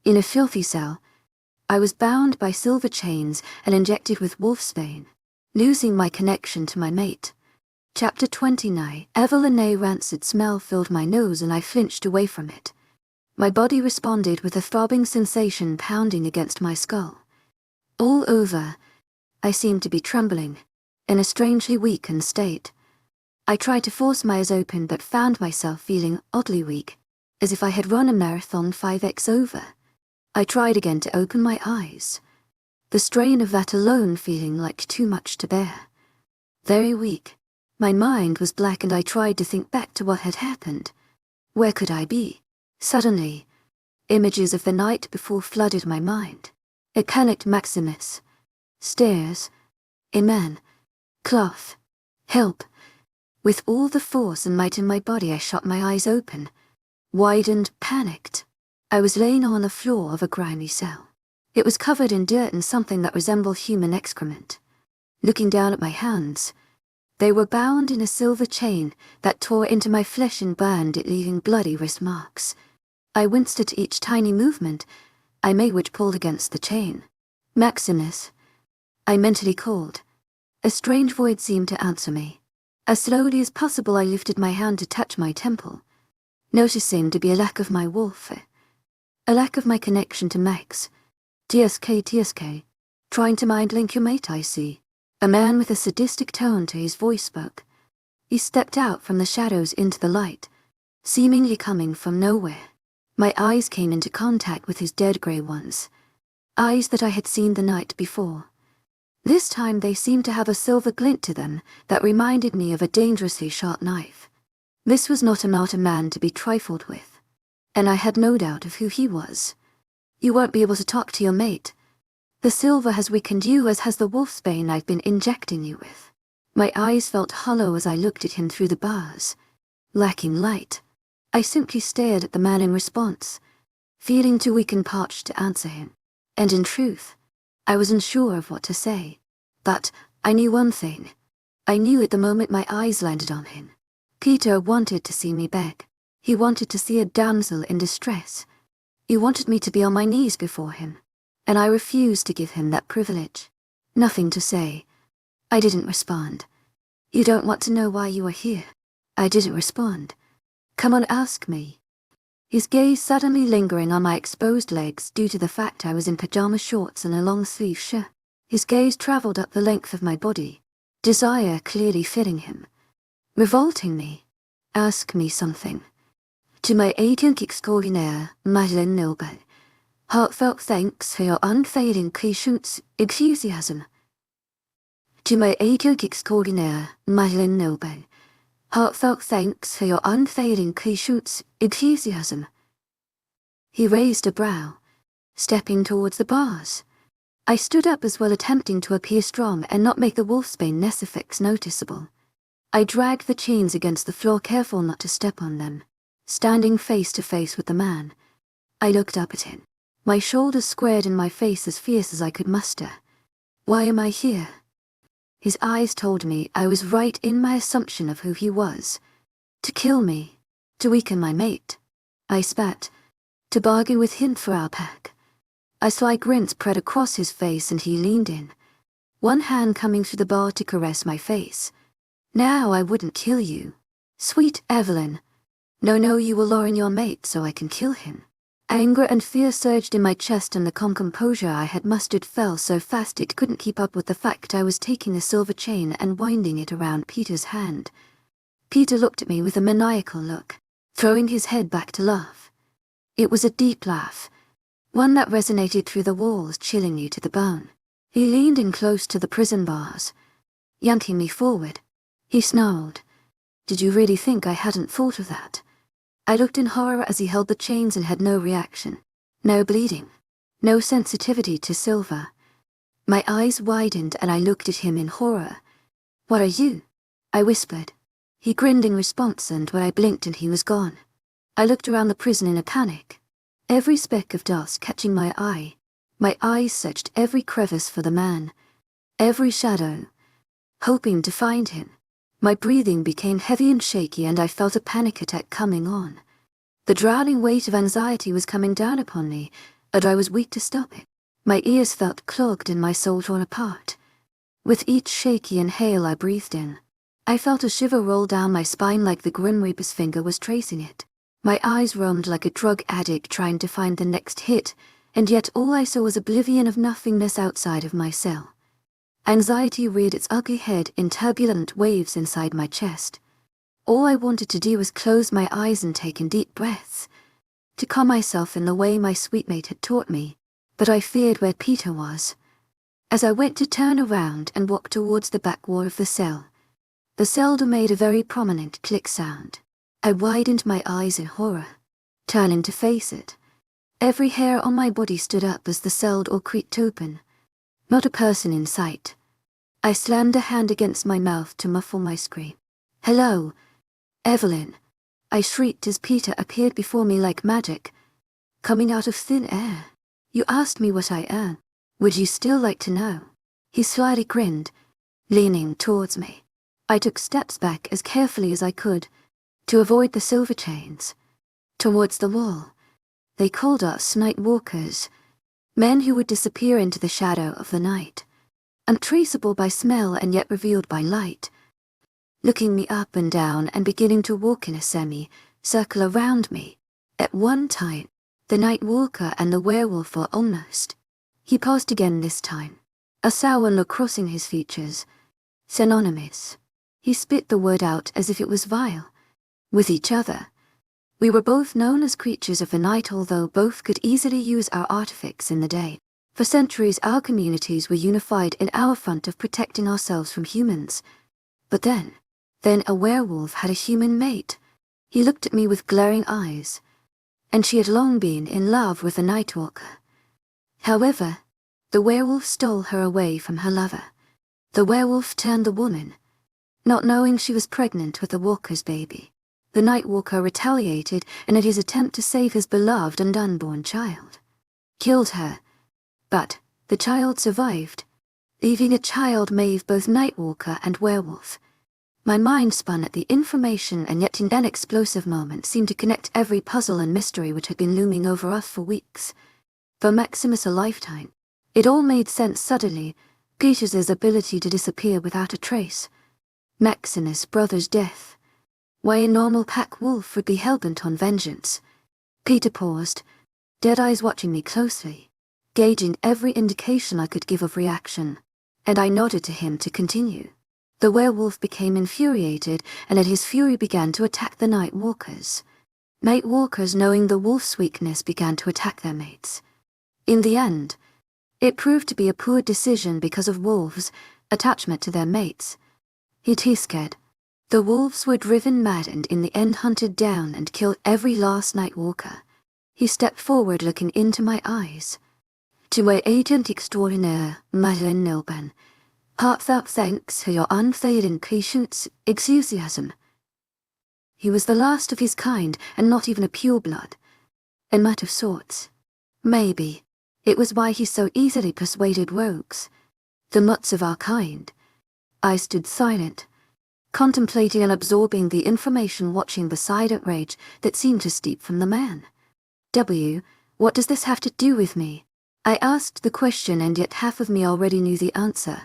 In a filthy cell, I was bound by silver chains and injected with wolfsbane, losing my connection to my mate. Chapter 29. A rancid smell filled my nose and I flinched away from it. My body responded with a throbbing sensation pounding against my skull. All over, I seemed to be trembling, in a strangely weakened state. I tried to force my eyes open but found myself feeling oddly weak, as if I had run a marathon 5x over. I tried again to open my eyes, the strain of that alone feeling like too much to bear. Very weak. My mind was black and I tried to think back to what had happened. Where could I be? Suddenly, images of the night before flooded my mind. It panicked Maximus. Stairs. A man. Cloth. Help. With all the force and might in my body I shot my eyes open. Widened, panicked. I was laying on the floor of a grimy cell. It was covered in dirt and something that resembled human excrement. Looking down at my hands, they were bound in a silver chain that tore into my flesh and burned it, leaving bloody wrist marks. I winced at each tiny movement I made which pulled against the chain. Maximus, I mentally called. A strange void seemed to answer me. As slowly as possible I lifted my hand to touch my temple, noticing to be a lack of my wolf, a lack of my connection to Max. TSK, trying to mind link your mate, I see. A man with a sadistic tone to his voice spoke. He stepped out from the shadows into the light, seemingly coming from nowhere. My eyes came into contact with his dead grey ones, eyes that I had seen the night before. This time they seemed to have a silver glint to them that reminded me of a dangerously sharp knife. This was not a man to be trifled with, and I had no doubt of who he was. You won't be able to talk to your mate. The silver has weakened you as has the wolfsbane I've been injecting you with. My eyes felt hollow as I looked at him through the bars, lacking light. I simply stared at the man in response, feeling too weak and parched to answer him. And in truth, I was unsure of what to say. But I knew one thing. I knew it the moment my eyes landed on him. Peter wanted to see me beg. He wanted to see a damsel in distress. He wanted me to be on my knees before him, and I refused to give him that privilege. Nothing to say. I didn't respond. You don't want to know why you are here. I didn't respond. Come on, ask me. His gaze suddenly lingering on my exposed legs due to the fact I was in pajama shorts and a long-sleeve shirt. His gaze travelled up the length of my body, desire clearly filling him, revolting me. Ask me something. To my agent extraordinaire, Madeleine Nilbert, heartfelt thanks for your unfailing patience, enthusiasm. To my agent extraordinaire, Madeleine Nilbert, heartfelt thanks for your unfailing patience, enthusiasm. He raised a brow, stepping towards the bars. I stood up as well, attempting to appear strong and not make the wolfsbane necessifix noticeable. I dragged the chains against the floor, careful not to step on them. Standing face to face with the man, I looked up at him, my shoulders squared and my face as fierce as I could muster. Why am I here? His eyes told me I was right in my assumption of who he was. To kill me, to weaken my mate. I spat, to bargain with him for our pack. A sly grin spread across his face and he leaned in, one hand coming through the bar to caress my face. Now I wouldn't kill you. Sweet Evelyn. No, you will lure in your mate so I can kill him. Anger and fear surged in my chest and the calm composure I had mustered fell so fast it couldn't keep up with the fact I was taking the silver chain and winding it around Peter's hand. Peter looked at me with a maniacal look, throwing his head back to laugh. It was a deep laugh, one that resonated through the walls, chilling you to the bone. He leaned in close to the prison bars, yanking me forward. He snarled, "Did you really think I hadn't thought of that?" I looked in horror as he held the chains and had no reaction. No bleeding. No sensitivity to silver. My eyes widened and I looked at him in horror. "What are you?" I whispered. He grinned in response and when I blinked and he was gone. I looked around the prison in a panic, every speck of dust catching my eye. My eyes searched every crevice for the man, every shadow, hoping to find him. My breathing became heavy and shaky and I felt a panic attack coming on. The drowning weight of anxiety was coming down upon me, but I was weak to stop it. My ears felt clogged and my soul torn apart. With each shaky inhale I breathed in, I felt a shiver roll down my spine like the Grim Reaper's finger was tracing it. My eyes roamed like a drug addict trying to find the next hit, and yet all I saw was oblivion of nothingness outside of my cell. Anxiety reared its ugly head in turbulent waves inside my chest. All I wanted to do was close my eyes and take in deep breaths, to calm myself in the way my sweet mate had taught me, but I feared where Peter was. As I went to turn around and walk towards the back wall of the cell door made a very prominent click sound. I widened my eyes in horror, turning to face it. Every hair on my body stood up as the cell door creaked open. Not a person in sight. I slammed a hand against my mouth to muffle my scream. "Hello, Evelyn," I shrieked as Peter appeared before me like magic, coming out of thin air. "You asked me what I am. Would you still like to know?" He slyly grinned, leaning towards me. I took steps back as carefully as I could, to avoid the silver chains. Towards the wall. They called us nightwalkers, men who would disappear into the shadow of the night, untraceable by smell and yet revealed by light, looking me up and down and beginning to walk in a semi-circle around me. At one time, the nightwalker and the werewolf were almost. He paused again this time, a sour look crossing his features. Synonymous. He spit the word out as if it was vile. With each other. We were both known as creatures of the night, although both could easily use our artifacts in the day. For centuries our communities were unified in our front of protecting ourselves from humans. But then a werewolf had a human mate. He looked at me with glaring eyes. And she had long been in love with the nightwalker. However, the werewolf stole her away from her lover. The werewolf turned the woman, not knowing she was pregnant with the walker's baby. The nightwalker retaliated and in his attempt to save his beloved and unborn child, killed her. But the child survived, leaving a child made both nightwalker and werewolf. My mind spun at the information and yet in an explosive moment seemed to connect every puzzle and mystery which had been looming over us for weeks. For Maximus a lifetime. It all made sense suddenly. Peter's ability to disappear without a trace. Maximus' brother's death. Why a normal pack wolf would be hellbent on vengeance. Peter paused, dead eyes watching me closely, gauging every indication I could give of reaction, and I nodded to him to continue. The werewolf became infuriated, and in his fury began to attack the nightwalkers. Nightwalkers, knowing the wolf's weakness, began to attack their mates. In the end, it proved to be a poor decision because of wolves' attachment to their mates. He scared. The wolves were driven mad and in the end hunted down and killed every last nightwalker. He stepped forward looking into my eyes. To my agent extraordinaire, Madeleine Nilban, heartfelt thanks for your unfailing patience, enthusiasm. He was the last of his kind and not even a pureblood. A mutt of sorts. Maybe. It was why he so easily persuaded rogues. The mutts of our kind. I stood silent, contemplating and absorbing the information, watching the silent rage that seemed to steep from the man. What does this have to do with me? I asked the question and yet half of me already knew the answer.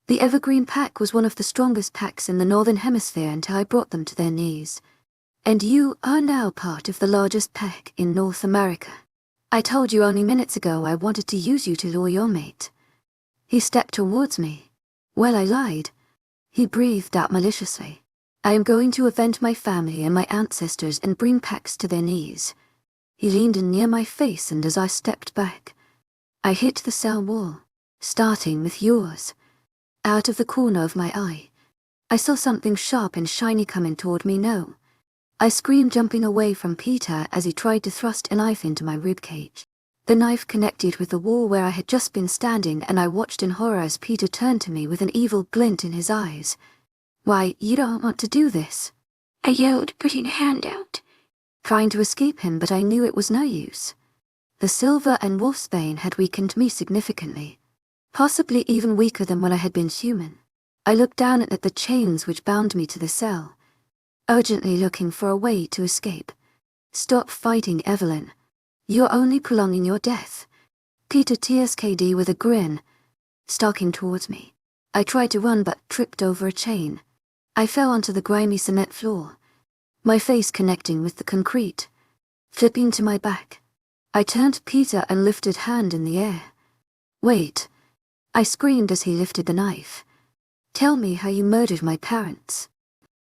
The Evergreen Pack was one of the strongest packs in the Northern Hemisphere until I brought them to their knees. And you are now part of the largest pack in North America. I told you only minutes ago I wanted to use you to lure your mate. He stepped towards me. Well, I lied. He breathed out maliciously. I am going to avenge my family and my ancestors and bring packs to their knees. He leaned in near my face, and as I stepped back, I hit the cell wall, starting with yours. Out of the corner of my eye, I saw something sharp and shiny coming toward me. No. I screamed, jumping away from Peter as he tried to thrust a knife into my ribcage. The knife connected with the wall where I had just been standing, and I watched in horror as Peter turned to me with an evil glint in his eyes. "Why, you don't want to do this," I yelled, putting a hand out, trying to escape him, but I knew it was no use. The silver and wolfsbane had weakened me significantly, possibly even weaker than when I had been human. I looked down at the chains which bound me to the cell, urgently looking for a way to escape. "Stop fighting, Evelyn," You're only prolonging your death. Peter TSKD with a grin, stalking towards me. I tried to run but tripped over a chain. I fell onto the grimy cement floor, my face connecting with the concrete, flipping to my back. I turned to Peter and lifted hand in the air. Wait, I screamed as he lifted the knife. Tell me how you murdered my parents.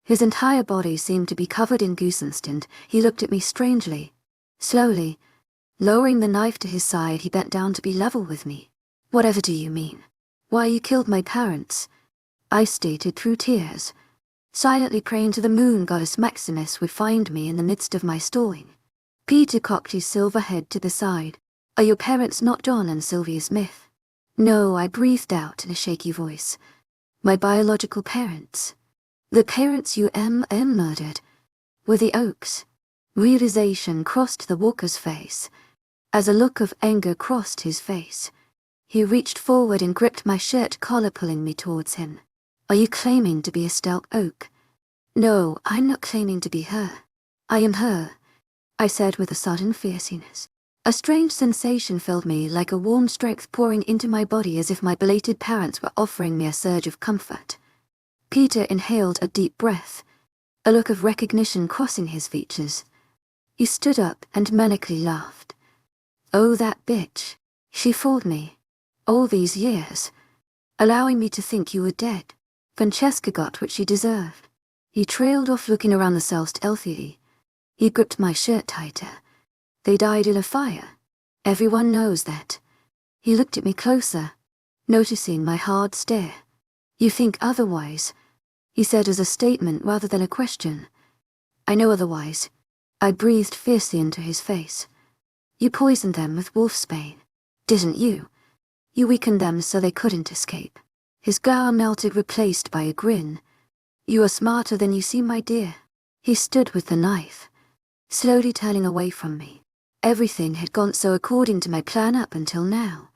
His entire body seemed to be covered in goosens, and he looked at me strangely. Slowly, lowering the knife to his side, he bent down to be level with me. Whatever do you mean? Why you killed my parents? I stated through tears, silently praying to the moon goddess Maximus would find me in the midst of my stalling. Peter cocked his silver head to the side. Are your parents not John and Sylvia Smith? No, I breathed out in a shaky voice. My biological parents. The parents you murdered were the Oaks. Realization crossed the walker's face. As a look of anger crossed his face, he reached forward and gripped my shirt collar, pulling me towards him. Are you claiming to be Estelle Oak? No, I'm not claiming to be her. I am her, I said with a sudden fierceness. A strange sensation filled me, like a warm strength pouring into my body, as if my belated parents were offering me a surge of comfort. Peter inhaled a deep breath, a look of recognition crossing his features. He stood up and manically laughed. Oh, that bitch. She fooled me. All these years, allowing me to think you were dead. Francesca got what she deserved. He trailed off, looking around the cell stealthily. He gripped my shirt tighter. They died in a fire. Everyone knows that. He looked at me closer, noticing my hard stare. You think otherwise, he said as a statement rather than a question. I know otherwise. I breathed fiercely into his face. You poisoned them with wolfsbane, didn't you? You weakened them so they couldn't escape. His scowl melted, replaced by a grin. You are smarter than you seem, my dear. He stood with the knife, slowly turning away from me. Everything had gone so according to my plan up until now.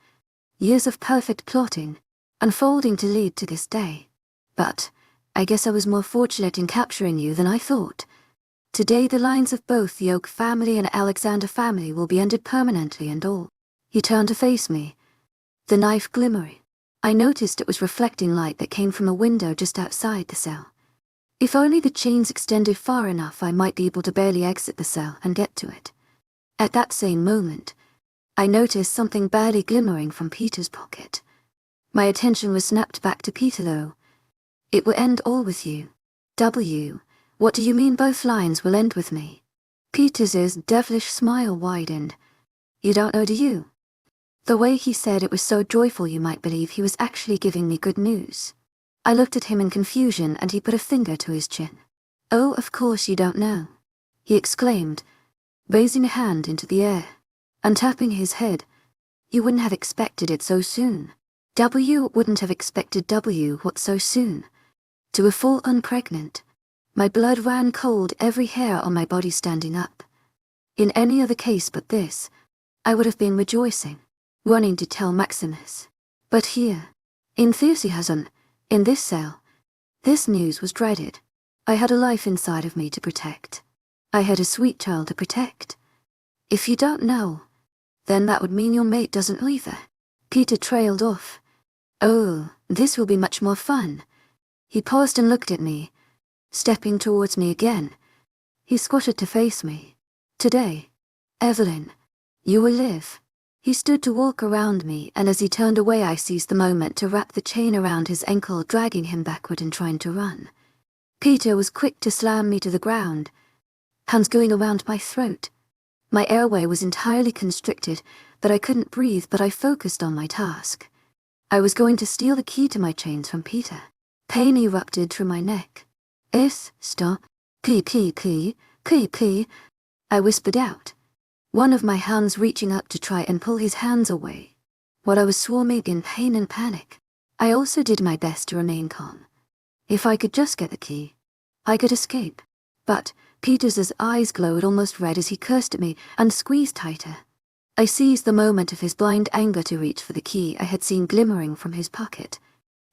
Years of perfect plotting, unfolding to lead to this day. But I guess I was more fortunate in capturing you than I thought. Today the lines of both the Oak family and Alexander family will be ended permanently and all. He turned to face me, the knife glimmering. I noticed it was reflecting light that came from a window just outside the cell. If only the chains extended far enough, I might be able to barely exit the cell and get to it. At that same moment, I noticed something barely glimmering from Peter's pocket. My attention was snapped back to Peter though. It will end all with you. W. What do you mean both lines will end with me? Peter's devilish smile widened. You don't know, do you? The way he said it was so joyful you might believe he was actually giving me good news. I looked at him in confusion and he put a finger to his chin. Oh, of course you don't know, he exclaimed, raising a hand into the air, and tapping his head. You wouldn't have expected it so soon. W wouldn't have expected W what so soon. To a full unpregnant. My blood ran cold, every hair on my body standing up. In any other case but this, I would have been rejoicing, running to tell Maximus. But here, enthusiasm, in this cell, this news was dreaded. I had a life inside of me to protect. I had a sweet child to protect. If you don't know, then that would mean your mate doesn't either. Peter trailed off. Oh, this will be much more fun. He paused and looked at me, stepping towards me again. He squatted to face me. Today, Evelyn, you will live. He stood to walk around me, and as he turned away I seized the moment to wrap the chain around his ankle, dragging him backward and trying to run. Peter was quick to slam me to the ground, hands going around my throat. My airway was entirely constricted, that I couldn't breathe, but I focused on my task. I was going to steal the key to my chains from Peter. Pain erupted through my neck. Stop. P. I whispered out, one of my hands reaching up to try and pull his hands away, while I was swarming in pain and panic. I also did my best to remain calm. If I could just get the key, I could escape. But Peter's eyes glowed almost red as he cursed at me and squeezed tighter. I seized the moment of his blind anger to reach for the key I had seen glimmering from his pocket.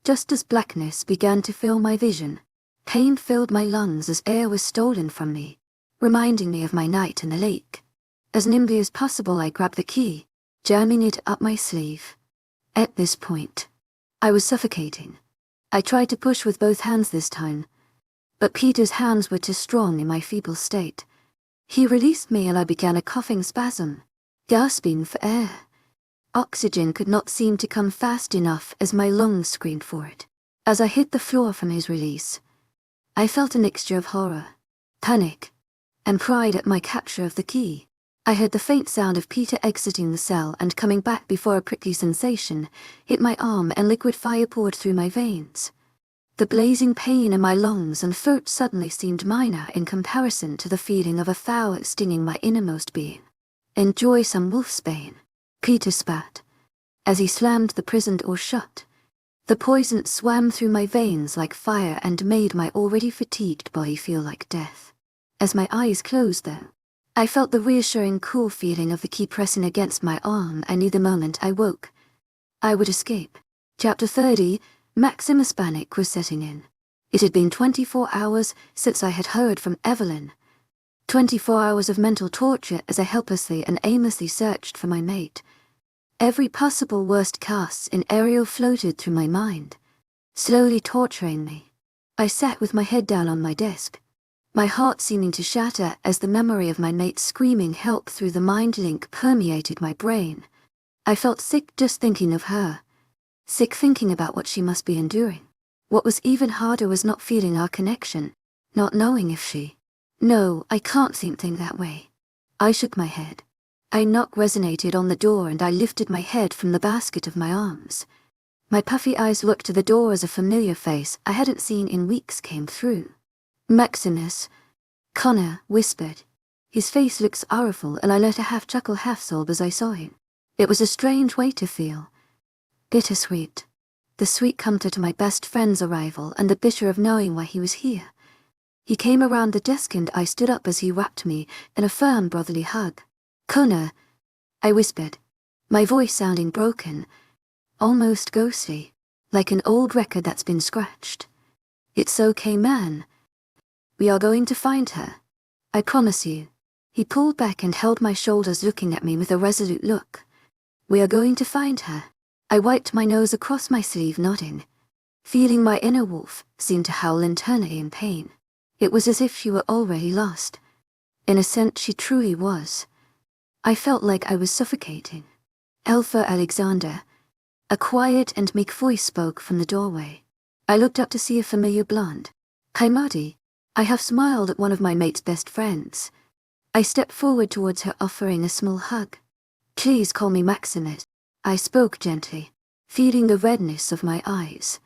Just as blackness began to fill my vision, pain filled my lungs as air was stolen from me, reminding me of my night in the lake. As nimbly as possible I grabbed the key, jamming it up my sleeve. At this point, I was suffocating. I tried to push with both hands this time, but Peter's hands were too strong in my feeble state. He released me and I began a coughing spasm, gasping for air. Oxygen could not seem to come fast enough as my lungs screamed for it. As I hit the floor from his release, I felt a mixture of horror, panic, and pride at my capture of the key. I heard the faint sound of Peter exiting the cell and coming back before a prickly sensation hit my arm and liquid fire poured through my veins. The blazing pain in my lungs and throat suddenly seemed minor in comparison to the feeling of a foul stinging my innermost being. Enjoy some wolfsbane, Peter spat, as he slammed the prison door shut. The poison swam through my veins like fire and made my already fatigued body feel like death. As my eyes closed though, I felt the reassuring cool feeling of the key pressing against my arm. I knew the moment I woke, I would escape. Chapter 30, Maximus panic was setting in. It had been 24 hours since I had heard from Evelyn. 24 hours of mental torture as I helplessly and aimlessly searched for my mate. Every possible worst cast scenario floated through my mind, slowly torturing me. I sat with my head down on my desk, my heart seeming to shatter as the memory of my mate's screaming help through the mind link permeated my brain. I felt sick just thinking of her, sick thinking about what she must be enduring. What was even harder was not feeling our connection, not knowing if she... No, I can't think that way. I shook my head. A knock resonated on the door and I lifted my head from the basket of my arms. My puffy eyes looked to the door as a familiar face I hadn't seen in weeks came through. Maximus, Connor whispered. His face looked sorrowful and I let a half-chuckle half-sob as I saw him. It was a strange way to feel. Bittersweet. The sweet comfort of my best friend's arrival and the bitter of knowing why he was here. He came around the desk and I stood up as he wrapped me in a firm brotherly hug. Connor, I whispered, my voice sounding broken, almost ghostly, like an old record that's been scratched. It's okay, man. We are going to find her. I promise you. He pulled back and held my shoulders looking at me with a resolute look. We are going to find her. I wiped my nose across my sleeve nodding, feeling my inner wolf seem to howl internally in pain. It was as if she were already lost. In a sense she truly was. I felt like I was suffocating. Alpha Alexander, a quiet and meek voice spoke from the doorway. I looked up to see a familiar blonde. Hi Maddie. I have smiled at one of my mate's best friends. I stepped forward towards her offering a small hug. Please call me Maximus. I spoke gently, feeling the redness of my eyes.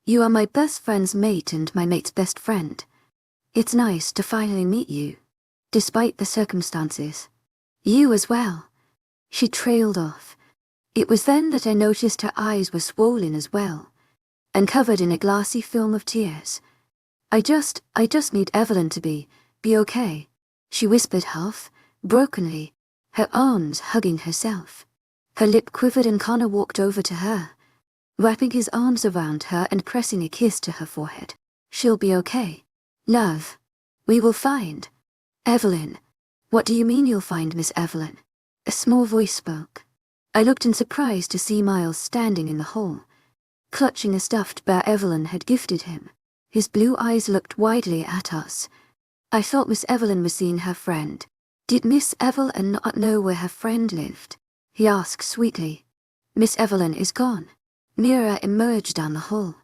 You are my best friend's mate and my mate's best friend. It's nice to finally meet you, despite the circumstances. You as well. She trailed off. It was then that I noticed her eyes were swollen as well, and covered in a glassy film of tears. I just need Evelyn to be okay, she whispered half, brokenly, her arms hugging herself. Her lip quivered and Connor walked over to her, wrapping his arms around her and pressing a kiss to her forehead. She'll be okay. Love. We will find. Evelyn. What do you mean you'll find Miss Evelyn? A small voice spoke. I looked in surprise to see Miles standing in the hall, clutching a stuffed bear Evelyn had gifted him. His blue eyes looked widely at us. I thought Miss Evelyn was seeing her friend. Did Miss Evelyn not know where her friend lived? He asked sweetly. Miss Evelyn is gone. Mira emerged down the hall.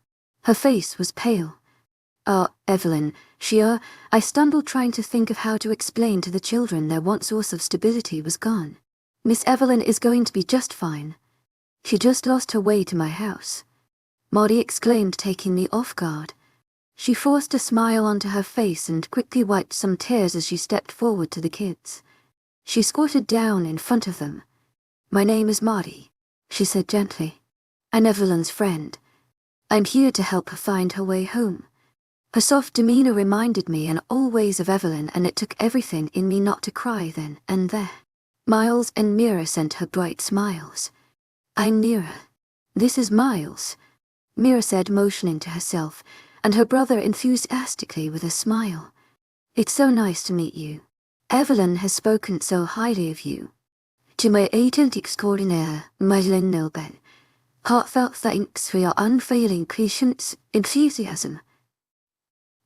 Her face was pale. Evelyn, I stumbled trying to think of how to explain to the children their one source of stability was gone. Miss Evelyn is going to be just fine. She just lost her way to my house. Maudie exclaimed, taking me off guard. She forced a smile onto her face and quickly wiped some tears as she stepped forward to the kids. She squatted down in front of them. My name is Maudie, she said gently. I'm Evelyn's friend. I'm here to help her find her way home. Her soft demeanor reminded me in all ways of Evelyn, and it took everything in me not to cry then and there. Miles and Mira sent her bright smiles. I'm Mira. This is Miles, Mira said, motioning to herself, and her brother enthusiastically with a smile. It's so nice to meet you. Evelyn has spoken so highly of you. To my agent extraordinaire, Madeleine Nilben, heartfelt thanks for your unfailing patience, enthusiasm.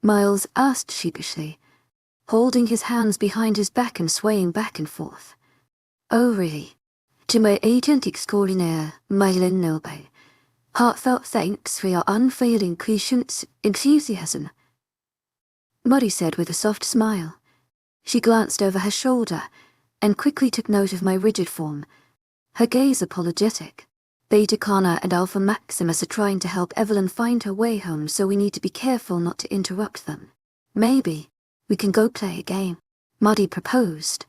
Miles asked sheepishly, holding his hands behind his back and swaying back and forth. Oh really? To my agent extraordinaire, Madeleine Nilben, heartfelt thanks for your unfailing patience, enthusiasm. Muddy said with a soft smile. She glanced over her shoulder and quickly took note of my rigid form, her gaze apologetic. Beta Connor and Alpha Maximus are trying to help Evelyn find her way home, so we need to be careful not to interrupt them. Maybe we can go play a game, Muddy proposed.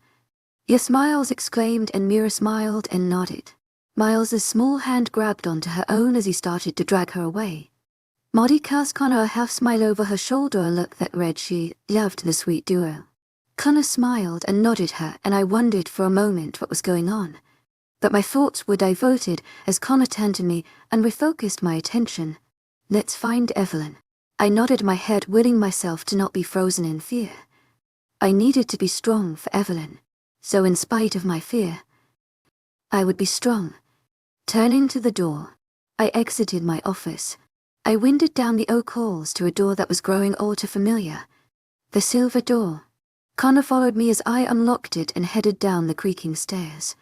Yes, Miles exclaimed, and Mira smiled and nodded. Miles's small hand grabbed onto her own as he started to drag her away. Muddy cast Connor a half smile over her shoulder, a look that read she loved the sweet duo. Connor smiled and nodded her, and I wondered for a moment what was going on. But my thoughts were diverted as Connor turned to me and refocused my attention. Let's find Evelyn. I nodded my head, willing myself to not be frozen in fear. I needed to be strong for Evelyn, so in spite of my fear, I would be strong. Turning to the door, I exited my office. I winded down the oak halls to a door that was growing all too familiar. The silver door. Connor followed me as I unlocked it and headed down the creaking stairs.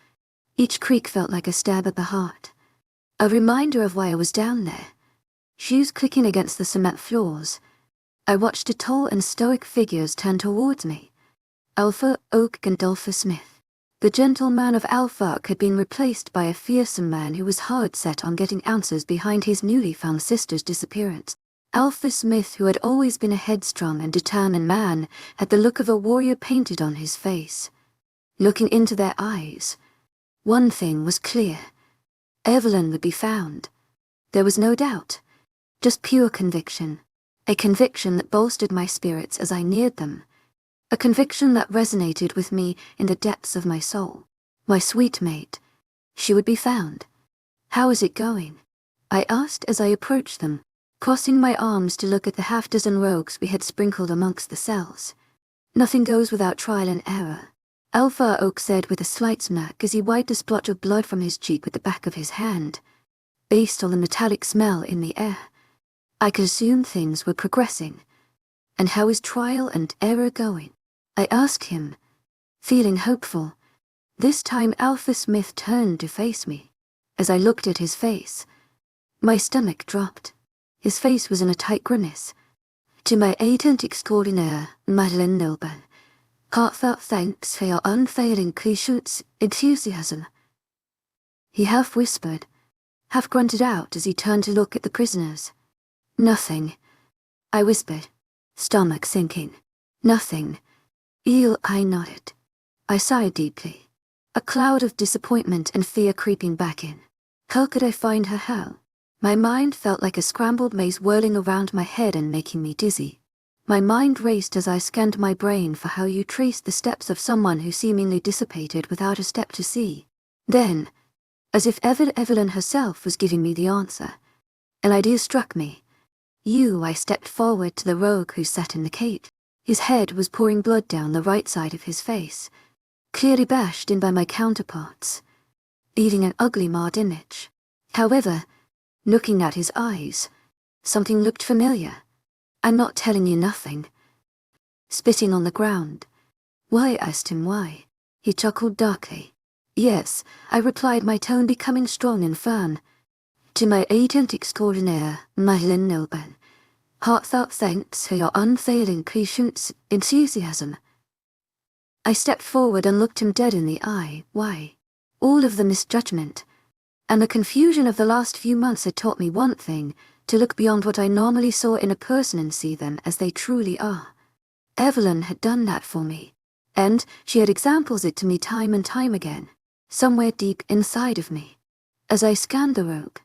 Each creak felt like a stab at the heart, a reminder of why I was down there. Shoes clicking against the cement floors. I watched the tall and stoic figures turn towards me. Alpha Oak and Alpha Smith. The gentleman of Alpha Oak had been replaced by a fearsome man who was hard set on getting answers behind his newly found sister's disappearance. Alpha Smith, who had always been a headstrong and determined man, had the look of a warrior painted on his face. Looking into their eyes, one thing was clear. Evelyn would be found. There was no doubt, just pure conviction. A conviction that bolstered my spirits as I neared them. A conviction that resonated with me in the depths of my soul. My sweet mate. She would be found. How is it going? I asked as I approached them, crossing my arms to look at the half-dozen rogues we had sprinkled amongst the cells. Nothing goes without trial and error, Alpha Oak said with a slight smirk as he wiped a splotch of blood from his cheek with the back of his hand. Based on the metallic smell in the air, I could assume things were progressing. And how is trial and error going? I asked him, feeling hopeful. This time Alpha Smith turned to face me. As I looked at his face, my stomach dropped. His face was in a tight grimace. To my agent extraordinaire, Madeleine Nilben, heartfelt thanks for your unfailing patience, enthusiasm. He half whispered, half grunted out as he turned to look at the prisoners. Nothing, I whispered, stomach sinking. Nothing. I nodded. I sighed deeply, a cloud of disappointment and fear creeping back in. How could I find her? How? My mind felt like a scrambled maze whirling around my head and making me dizzy. My mind raced as I scanned my brain for how you traced the steps of someone who seemingly dissipated without a step to see. Then, as if Evelyn herself was giving me the answer, an idea struck me. I stepped forward to the rogue who sat in the cage. His head was pouring blood down the right side of his face, clearly bashed in by my counterparts, leaving an ugly marred image. However, looking at his eyes, something looked familiar. I'm not telling you nothing. Spitting on the ground. Why? I asked him why. He chuckled darkly. Yes, I replied, my tone becoming strong and firm. To my agent extraordinaire, Madeleine Nilben, heartfelt thanks for your unfailing patience, enthusiasm. I stepped forward and looked him dead in the eye. Why? All of the misjudgment and the confusion of the last few months had taught me one thing, to look beyond what I normally saw in a person and see them as they truly are. Evelyn had done that for me, and she had examples it to me time and time again, somewhere deep inside of me. As I scanned the rogue,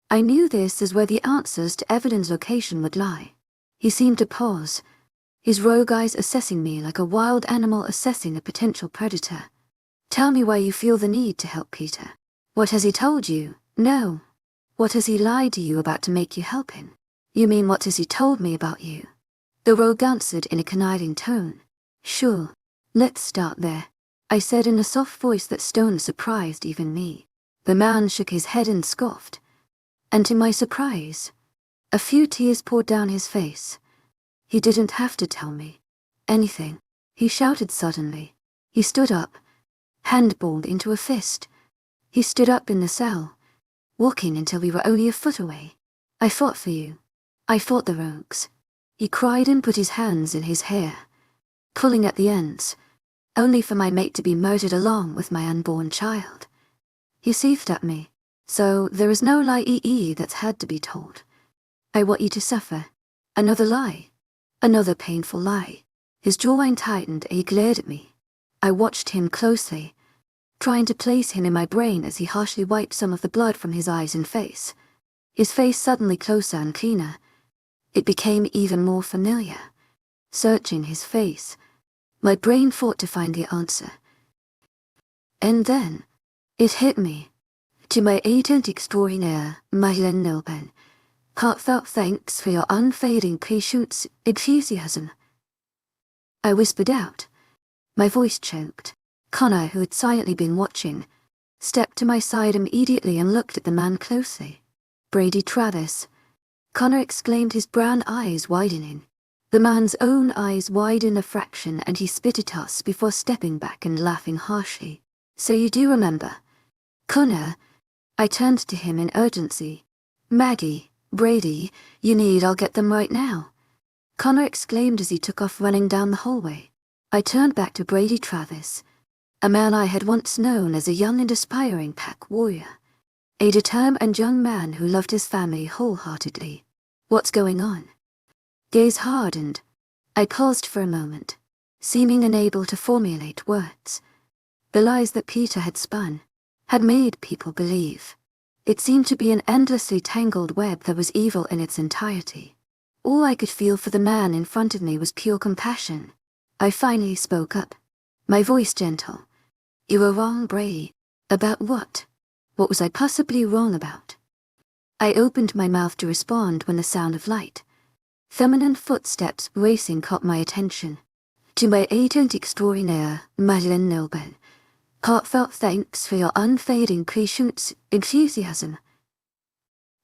I knew this is where the answers to Evelyn's location would lie. He seemed to pause, his rogue eyes assessing me like a wild animal assessing a potential predator. Tell me why you feel the need to help Peter. What has he told you? No. What has he lied to you about to make you help him? You mean what has he told me about you? The rogue answered in a conniving tone. Sure. Let's start there, I said in a soft voice that stone surprised even me. The man shook his head and scoffed. And to my surprise, a few tears poured down his face. He didn't have to tell me anything. He shouted suddenly. He stood up, hand balled into a fist. He stood up in the cell, walking until we were only a foot away. I fought for you. I fought the rogues. He cried and put his hands in his hair, pulling at the ends, only for my mate to be murdered along with my unborn child. He seethed at me. So there is no lie that's had to be told. I want you to suffer. Another lie. Another painful lie. His jawline tightened and he glared at me. I watched him closely, trying to place him in my brain as he harshly wiped some of the blood from his eyes and face. His face suddenly closer and cleaner. It became even more familiar. Searching his face, my brain fought to find the answer. And then, it hit me. To my agent extraordinaire, webnovel, heartfelt thanks for your unfading patience, enthusiasm. I whispered out. My voice choked. Connor, who had silently been watching, stepped to my side immediately and looked at the man closely. Brady Travis. Connor exclaimed, his brown eyes widening. The man's own eyes widened a fraction and he spit at us before stepping back and laughing harshly. So you do remember. Connor, I turned to him in urgency. Maggie, Brady, I'll get them right now. Connor exclaimed as he took off running down the hallway. I turned back to Brady Travis, a man I had once known as a young and aspiring pack warrior. A determined young man who loved his family wholeheartedly. What's going on? Gaze hardened. I paused for a moment, seeming unable to formulate words. The lies that Peter had spun had made people believe. It seemed to be an endlessly tangled web that was evil in its entirety. All I could feel for the man in front of me was pure compassion. I finally spoke up, my voice gentle. You were wrong, Brady. About what? What was I possibly wrong about? I opened my mouth to respond when the sound of light, feminine footsteps racing caught my attention. To my agent extraordinaire, webnovel, heartfelt thanks for your unfading patience, enthusiasm.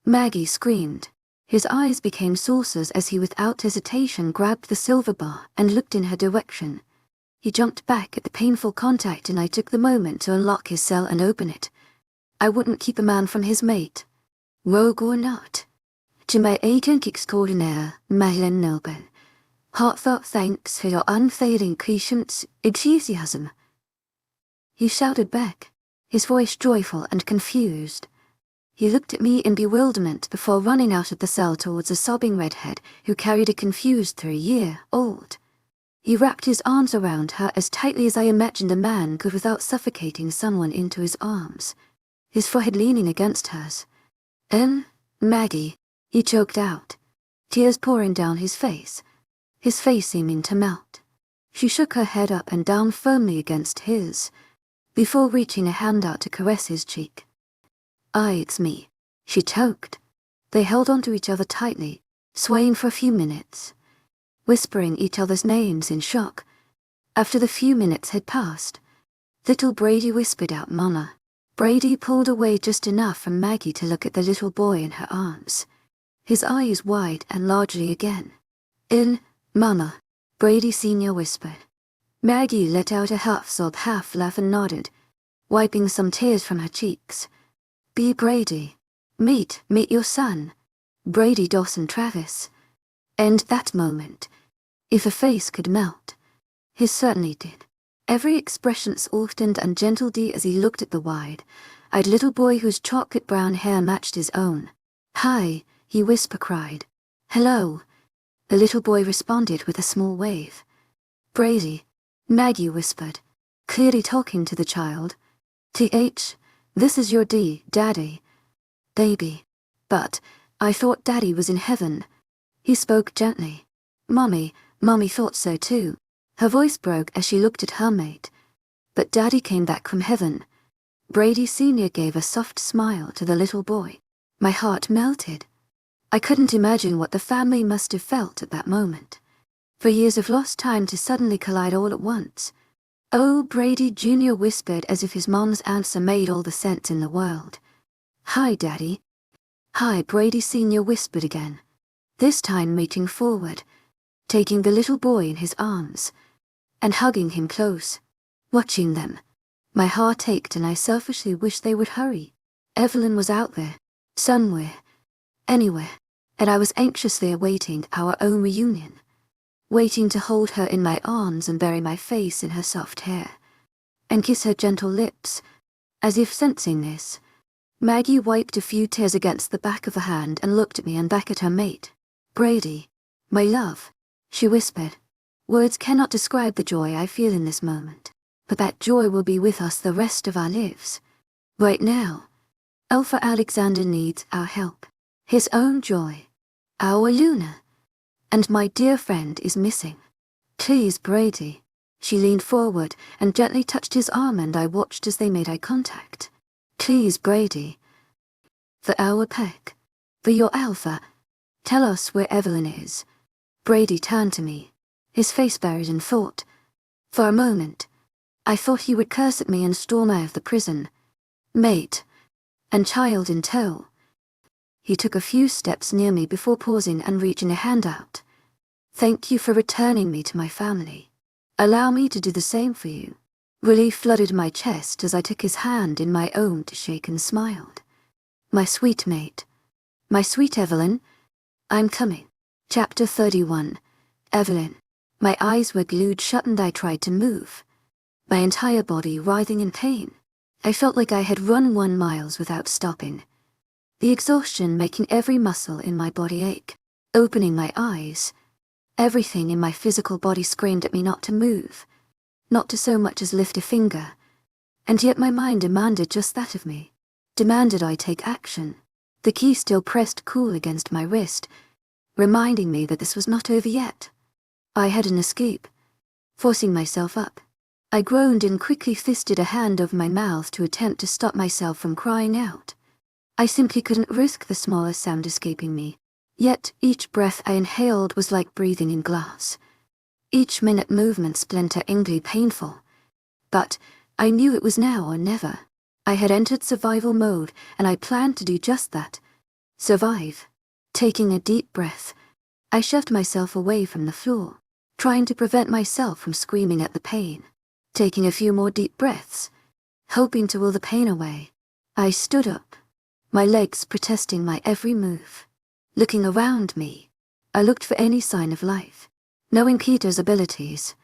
Maggie screamed. His eyes became saucers as he without hesitation grabbed the silver bar and looked in her direction. He jumped back at the painful contact and I took the moment to unlock his cell and open it. I wouldn't keep a man from his mate, rogue or not. To my agent extraordinaire, webnovel, heartfelt thanks for your unfading patience, enthusiasm. He shouted back, his voice joyful and confused. He looked at me in bewilderment before running out of the cell towards a sobbing redhead who carried a confused 3-year-old. He wrapped his arms around her as tightly as I imagined a man could without suffocating someone into his arms, his forehead leaning against hers. Maggie, he choked out, tears pouring down his face seeming to melt. She shook her head up and down firmly against his, before reaching a hand out to caress his cheek. It's me, she choked. They held onto each other tightly, swaying for a few minutes, whispering each other's names in shock. After the few minutes had passed, little Brady whispered out Mama. Brady pulled away just enough from Maggie to look at the little boy in her arms, his eyes wide and largely again. Mama, Brady Sr. whispered. Maggie let out a half-sob, half-laugh and nodded, wiping some tears from her cheeks. Be Brady. Meet your son, Brady Dawson Travis. And that moment, if a face could melt, his certainly did. Every expression softened and gentled as he looked at the wide-eyed little boy whose chocolate brown hair matched his own. Hi, he cried. Hello. The little boy responded with a small wave. Brady, Maggie whispered, clearly talking to the child. This is your Daddy. Baby. But, I thought Daddy was in heaven. He spoke gently. Mommy thought so too. Her voice broke as she looked at her mate. But Daddy came back from heaven. Brady Sr. gave a soft smile to the little boy. My heart melted. I couldn't imagine what the family must have felt at that moment. For years of lost time to suddenly collide all at once. Oh, Brady Jr. whispered as if his mom's answer made all the sense in the world. Hi, Daddy. Hi, Brady Sr. whispered again, this time reaching forward, taking the little boy in his arms, and hugging him close. Watching them, my heart ached and I selfishly wished they would hurry. Evelyn was out there, somewhere, anywhere, and I was anxiously awaiting our own reunion, waiting to hold her in my arms and bury my face in her soft hair, and kiss her gentle lips. As if sensing this, Maggie wiped a few tears against the back of her hand and looked at me and back at her mate. Brady, my love, she whispered. Words cannot describe the joy I feel in this moment, but that joy will be with us the rest of our lives. Right now, Alpha Alexander needs our help, his own joy, our Luna, and my dear friend is missing. Please, Brady. She leaned forward and gently touched his arm and I watched as they made eye contact. Please, Brady. For our pack. For your Alpha. Tell us where Evelyn is. Brady turned to me, his face buried in thought. For a moment, I thought he would curse at me and storm out of the prison, mate, and child in tow. He took a few steps near me before pausing and reaching a hand out. Thank you for returning me to my family. Allow me to do the same for you. Relief flooded my chest as I took his hand in my own to shake and smiled. My sweet mate. My sweet Evelyn. I'm coming. Chapter 31. Evelyn. My eyes were glued shut and I tried to move, my entire body writhing in pain. I felt like I had run 1 mile without stopping, the exhaustion making every muscle in my body ache. Opening my eyes, everything in my physical body screamed at me not to move, not to so much as lift a finger, and yet my mind demanded just that of me, demanded I take action. The key still pressed cool against my wrist, reminding me that this was not over yet. I had an escape. Forcing myself up, I groaned and quickly fisted a hand over my mouth to attempt to stop myself from crying out. I simply couldn't risk the smallest sound escaping me, yet each breath I inhaled was like breathing in glass. Each minute movement splinteringly painful. But I knew it was now or never. I had entered survival mode and I planned to do just that. Survive. Taking a deep breath, I shoved myself away from the floor, trying to prevent myself from screaming at the pain. Taking a few more deep breaths, hoping to will the pain away, I stood up, my legs protesting my every move. Looking around me, I looked for any sign of life. Knowing Peter's abilities,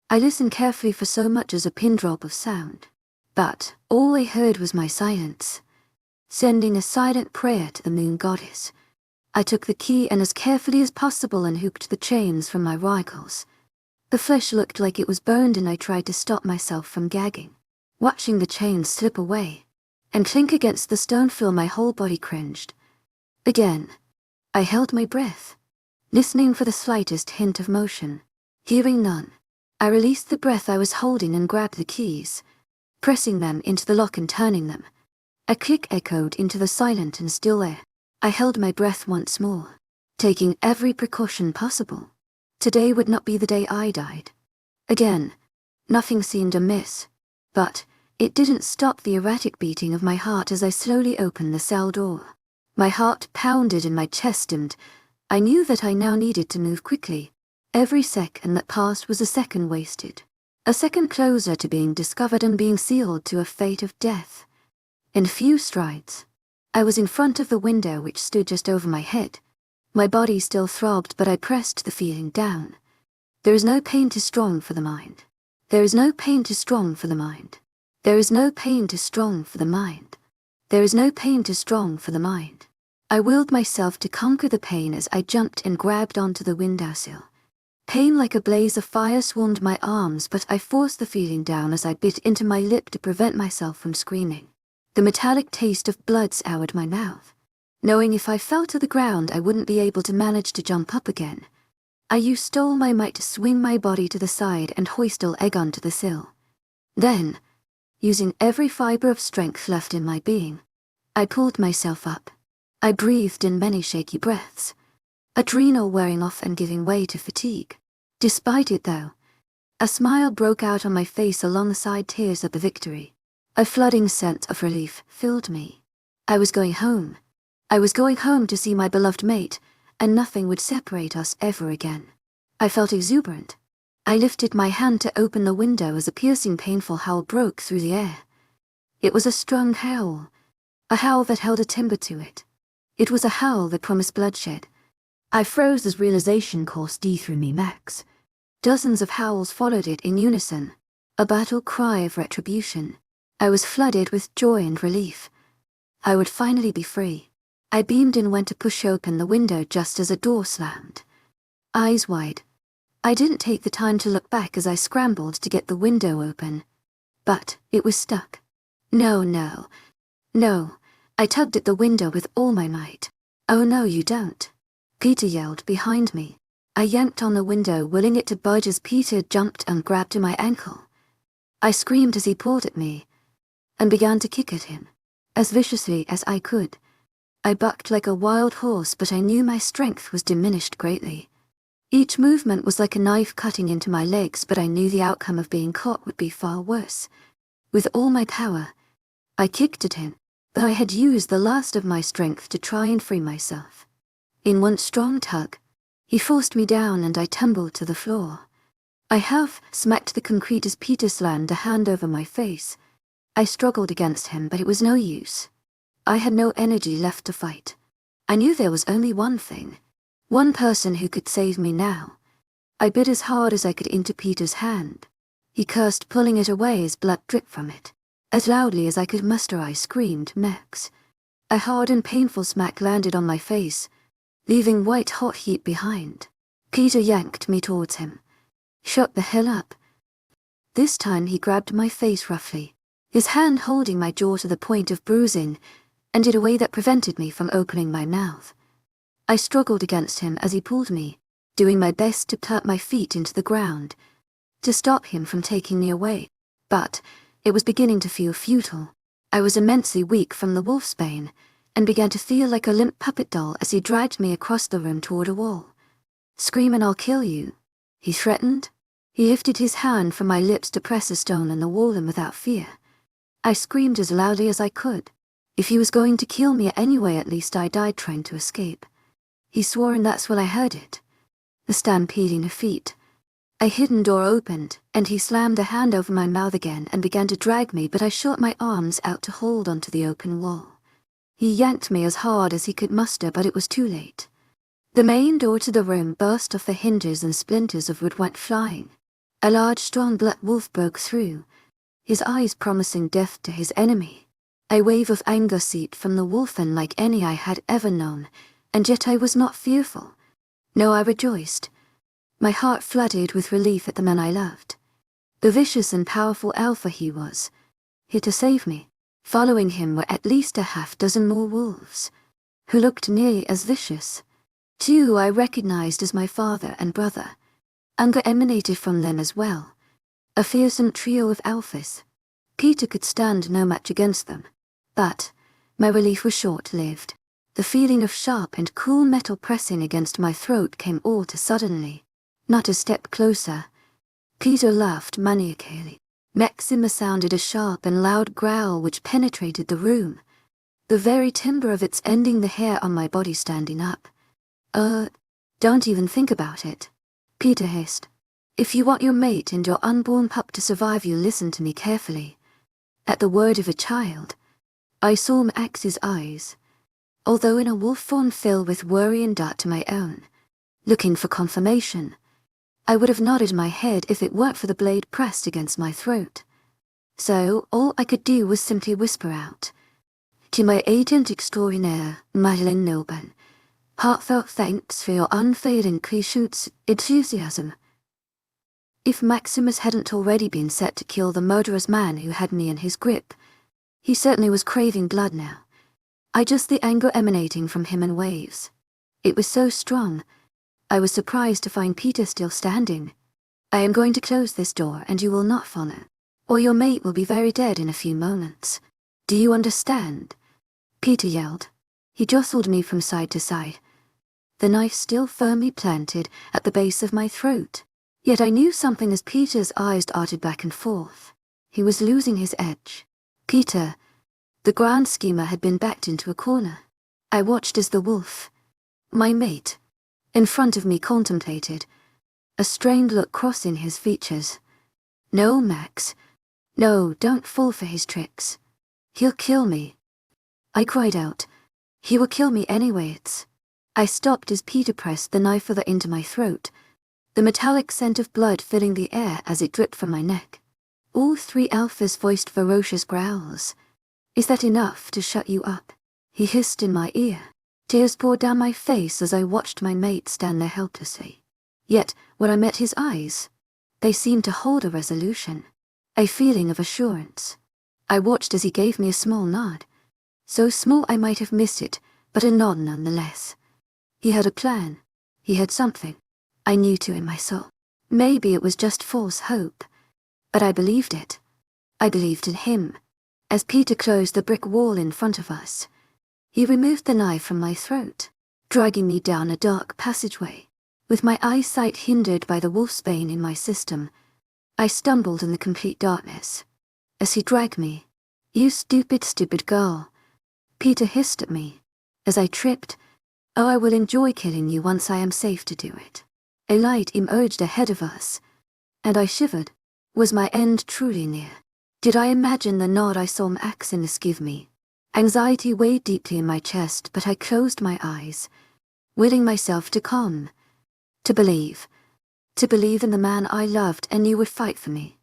I listened carefully for so much as a pin drop of sound. But all I heard was my silence, sending a silent prayer to the moon goddess. I took the key and as carefully as possible unhooked the chains from my rifles. The flesh looked like it was burned and I tried to stop myself from gagging. Watching the chains slip away and clink against the stone floor, my whole body cringed. Again, I held my breath, listening for the slightest hint of motion. Hearing none, I released the breath I was holding and grabbed the keys, pressing them into the lock and turning them. A click echoed into the silent and still air. I held my breath once more, taking every precaution possible. Today would not be the day I died. Again, nothing seemed amiss, but it didn't stop the erratic beating of my heart as I slowly opened the cell door. My heart pounded in my chest and I knew that I now needed to move quickly. Every second that passed was a second wasted. A second closer to being discovered and being sealed to a fate of death. In few strides, I was in front of the window which stood just over my head. My body still throbbed, but I pressed the feeling down. There is no pain too strong for the mind. There is no pain too strong for the mind. There is no pain too strong for the mind. There is no pain too strong for the mind. I willed myself to conquer the pain as I jumped and grabbed onto the windowsill. Pain like a blaze of fire swarmed my arms, but I forced the feeling down as I bit into my lip to prevent myself from screaming. The metallic taste of blood soured my mouth. Knowing if I fell to the ground I wouldn't be able to manage to jump up again, I used all my might to swing my body to the side and hoist all egg onto the sill. Then, using every fiber of strength left in my being, I pulled myself up. I breathed in many shaky breaths, adrenal wearing off and giving way to fatigue. Despite it though, A smile broke out on my face alongside tears of the victory. A flooding sense of relief filled me. I was going home. I was going home to see my beloved mate, and nothing would separate us ever again. I felt exuberant. I lifted my hand to open the window as a piercing, painful howl broke through the air. It was a strong howl, a howl that held a timbre to it. It was a howl that promised bloodshed. I froze as realization coursed through me, Max. Dozens of howls followed it in unison, a battle cry of retribution. I was flooded with joy and relief. I would finally be free. I beamed and went to push open the window just as a door slammed. Eyes wide. I didn't take the time to look back as I scrambled to get the window open. But it was stuck. No. I tugged at the window with all my might. Oh no, you don't. Peter yelled behind me. I yanked on the window, willing it to budge as Peter jumped and grabbed to my ankle. I screamed as he pulled at me, and began to kick at him, as viciously as I could. I bucked like a wild horse, but I knew my strength was diminished greatly. Each movement was like a knife cutting into my legs, but I knew the outcome of being caught would be far worse. With all my power, I kicked at him, but I had used the last of my strength to try and free myself. In one strong tug, he forced me down and I tumbled to the floor. I half smacked the concrete as Peter slammed a hand over my face. I struggled against him, but it was no use. I had no energy left to fight. I knew there was only one thing, one person who could save me now. I bit as hard as I could into Peter's hand. He cursed, pulling it away as blood dripped from it. As loudly as I could muster, I screamed, Max. A hard and painful smack landed on my face, leaving white-hot heat behind. Peter yanked me towards him. Shut the hell up. This time he grabbed my face roughly, his hand holding my jaw to the point of bruising, and in a way that prevented me from opening my mouth. I struggled against him as he pulled me, doing my best to plant my feet into the ground, to stop him from taking me away. But it was beginning to feel futile. I was immensely weak from the wolfsbane, and began to feel like a limp puppet doll as he dragged me across the room toward a wall. Scream and I'll kill you, he threatened. He lifted his hand from my lips to press a stone on the wall, and without fear, I screamed as loudly as I could. If he was going to kill me anyway, at least I died trying to escape. He swore, and that's when I heard it. The stampeding of feet. A hidden door opened, and he slammed a hand over my mouth again and began to drag me, but I shot my arms out to hold onto the open wall. He yanked me as hard as he could muster, but it was too late. The main door to the room burst off the hinges and splinters of wood went flying. A large, strong black wolf broke through, his eyes promising death to his enemy. A wave of anger seeped from the wolf, unlike any I had ever known, and yet I was not fearful. No, I rejoiced. My heart flooded with relief at the man I loved. The vicious and powerful alpha he was, here to save me. Following him were at least a half-dozen more wolves, who looked nearly as vicious. Two who I recognized as my father and brother. Anger emanated from them as well. A fearsome trio of alphas. Peter could stand no match against them. But my relief was short-lived. The feeling of sharp and cool metal pressing against my throat came all too suddenly. Not a step closer. Peter laughed maniacally. Maximus sounded a sharp and loud growl which penetrated the room, the very timbre of its ending the hair on my body standing up. Don't even think about it, Peter hissed. If you want your mate and your unborn pup to survive, you listen to me carefully. At the word of a child, I saw Max's eyes, although in a wolf form filled with worry and doubt to my own. Looking for confirmation, I would have nodded my head if it weren't for the blade pressed against my throat. So all I could do was simply whisper out, "To my agent extraordinaire, Madeline Nilban, heartfelt thanks for your unfailing patience, enthusiasm." If Maximus hadn't already been set to kill the murderous man who had me in his grip, he certainly was craving blood now. I just the anger emanating from him in waves. It was so strong, I was surprised to find Peter still standing. "I am going to close this door and you will not follow, or your mate will be very dead in a few moments. Do you understand?" Peter yelled. He jostled me from side to side, the knife still firmly planted at the base of my throat. Yet I knew something as Peter's eyes darted back and forth. He was losing his edge. Peter, the grand schemer, had been backed into a corner. I watched as the wolf, my mate, in front of me contemplated, a strained look crossing his features. No, Max. No, don't fall for his tricks. He'll kill me. I cried out. He will kill me anyway. I stopped as Peter pressed the knife further into my throat, the metallic scent of blood filling the air as it dripped from my neck. All three alphas voiced ferocious growls. Is that enough to shut you up? He hissed in my ear. Tears poured down my face as I watched my mate stand there helplessly. Yet, when I met his eyes, they seemed to hold a resolution, a feeling of assurance. I watched as he gave me a small nod. So small I might have missed it, but a nod nonetheless. He had a plan. He had something. I knew to in my soul. Maybe it was just false hope, but I believed it. I believed in him. As Peter closed the brick wall in front of us, he removed the knife from my throat, dragging me down a dark passageway. With my eyesight hindered by the wolfsbane in my system, I stumbled in the complete darkness. As he dragged me, "You stupid, stupid girl," Peter hissed at me. As I tripped, "Oh, I will enjoy killing you once I am safe to do it." A light emerged ahead of us, and I shivered. Was my end truly near? Did I imagine the nod I saw Maximus give me? Anxiety weighed deeply in my chest, but I closed my eyes, willing myself to calm, to believe in the man I loved and knew would fight for me.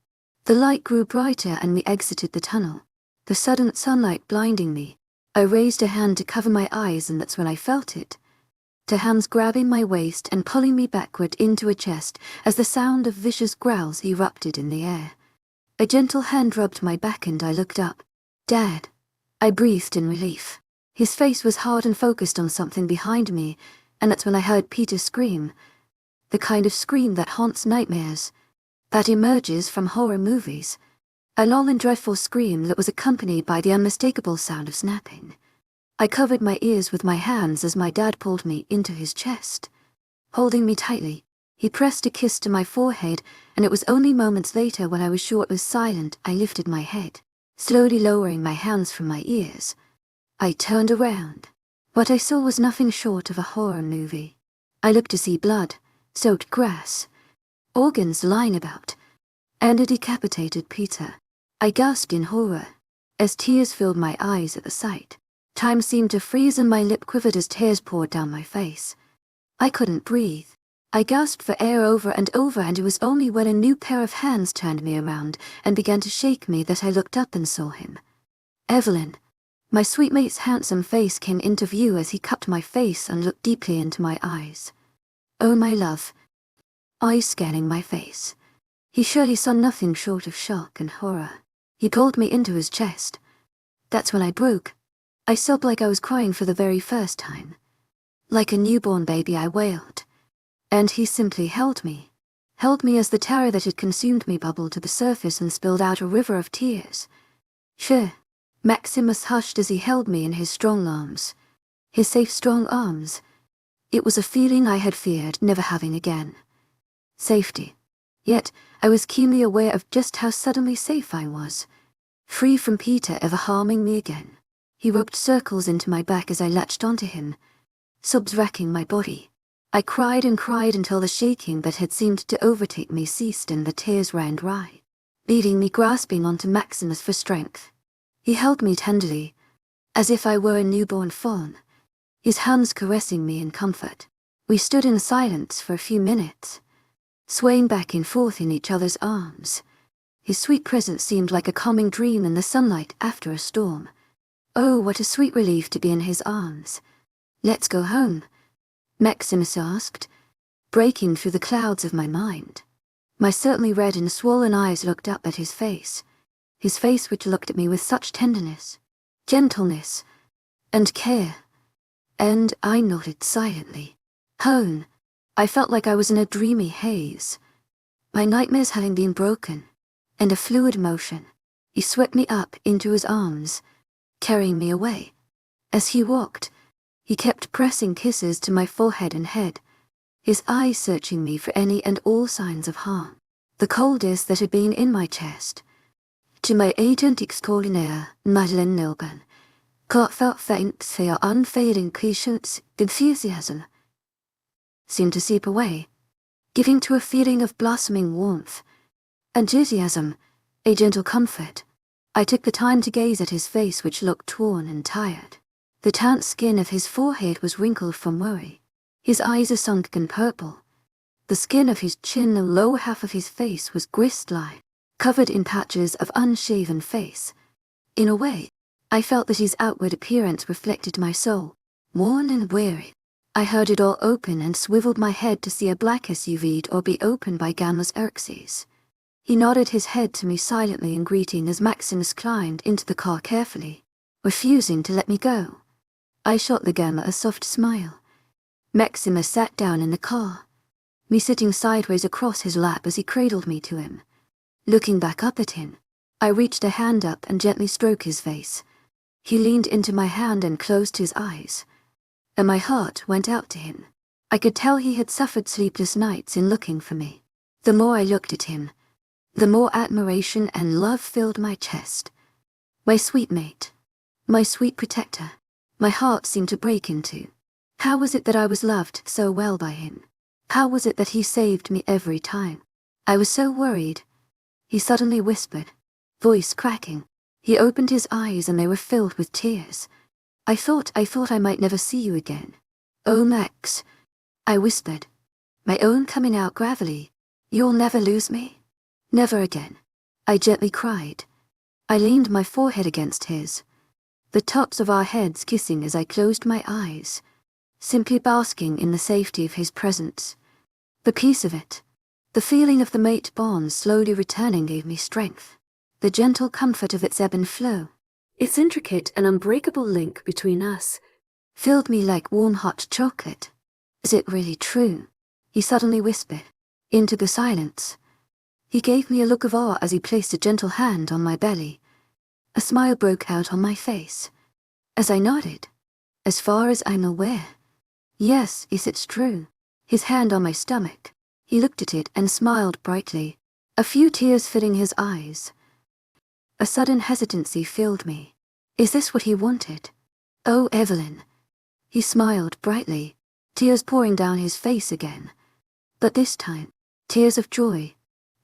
The light grew brighter and we exited the tunnel, the sudden sunlight blinding me. I raised a hand to cover my eyes, and that's when I felt it. The hands grabbing my waist and pulling me backward into a chest as the sound of vicious growls erupted in the air. A gentle hand rubbed my back and I looked up. "Dad." I breathed in relief. His face was hard and focused on something behind me, and that's when I heard Peter scream. The kind of scream that haunts nightmares, that emerges from horror movies. A long and dreadful scream that was accompanied by the unmistakable sound of snapping. I covered my ears with my hands as my dad pulled me into his chest. Holding me tightly, he pressed a kiss to my forehead, and it was only moments later, when I was sure it was silent, I lifted my head, slowly lowering my hands from my ears. I turned around. What I saw was nothing short of a horror movie. I looked to see blood, soaked grass, organs lying about, and a decapitated Peter. I gasped in horror, as tears filled my eyes at the sight. Time seemed to freeze and my lip quivered as tears poured down my face. I couldn't breathe. I gasped for air over and over, and it was only when a new pair of hands turned me around and began to shake me that I looked up and saw him. Evelyn. My sweet mate's handsome face came into view as he cupped my face and looked deeply into my eyes. Oh, my love. Eyes scanning my face. He surely saw nothing short of shock and horror. He pulled me into his chest. That's when I broke. I sobbed like I was crying for the very first time. Like a newborn baby, I wailed. And he simply held me as the terror that had consumed me bubbled to the surface and spilled out a river of tears. Sure. Maximus hushed as he held me in his strong arms. His safe, strong arms. It was a feeling I had feared never having again. Safety. Yet, I was keenly aware of just how suddenly safe I was. Free from Peter ever harming me again. He roped circles into my back as I latched onto him, sobs racking my body. I cried and cried until the shaking that had seemed to overtake me ceased and the tears ran dry, leaving me grasping onto Maximus for strength. He held me tenderly, as if I were a newborn fawn, his hands caressing me in comfort. We stood in silence for a few minutes, swaying back and forth in each other's arms. His sweet presence seemed like a calming dream in the sunlight after a storm. Oh, what a sweet relief to be in his arms. "Let's go home," Maximus asked, breaking through the clouds of my mind. My certainly red and swollen eyes looked up at his face which looked at me with such tenderness, gentleness, and care. And I nodded silently. Home. I felt like I was in a dreamy haze, my nightmares having been broken, and a fluid motion. He swept me up into his arms, carrying me away. As he walked, he kept pressing kisses to my forehead and head, his eyes searching me for any and all signs of harm. The coldness that had been in my chest. To my agent extraordinaire, Madeleine Nilben, felt faint for your unfading patience, enthusiasm, seemed to seep away, giving to a feeling of blossoming warmth, enthusiasm, a gentle comfort. I took the time to gaze at his face, which looked torn and tired. The tanned skin of his forehead was wrinkled from worry. His eyes a sunken purple. The skin of his chin, the lower half of his face, was grist-lined, covered in patches of unshaven face. In a way, I felt that his outward appearance reflected my soul, worn and weary. I heard it all open and swiveled my head to see a black SUV door be opened by Gamma's Xerxes. He nodded his head to me silently in greeting as Maximus climbed into the car carefully, refusing to let me go. I shot the Gamma a soft smile. Maximus sat down in the car, me sitting sideways across his lap as he cradled me to him. Looking back up at him, I reached a hand up and gently stroked his face. He leaned into my hand and closed his eyes, and my heart went out to him. I could tell he had suffered sleepless nights in looking for me. The more I looked at him, the more admiration and love filled my chest. My sweet mate, my sweet protector, my heart seemed to break in two. How was it that I was loved so well by him? How was it that he saved me every time? I was so worried. He suddenly whispered, voice cracking. He opened his eyes and they were filled with tears. I thought I might never see you again. Oh, Max, I whispered, my own coming out gravelly. You'll never lose me? Never again. I gently cried. I leaned my forehead against his, the tops of our heads kissing as I closed my eyes, simply basking in the safety of his presence. The peace of it, the feeling of the mate bond slowly returning gave me strength. The gentle comfort of its ebb and flow, its intricate and unbreakable link between us, filled me like warm hot chocolate. Is it really true? He suddenly whispered, into the silence. He gave me a look of awe as he placed a gentle hand on my belly. A smile broke out on my face, as I nodded. As far as I'm aware. Yes, it's true. His hand on my stomach. He looked at it and smiled brightly, a few tears filling his eyes. A sudden hesitancy filled me. Is this what he wanted? Oh, Evelyn. He smiled brightly, tears pouring down his face again. But this time, tears of joy.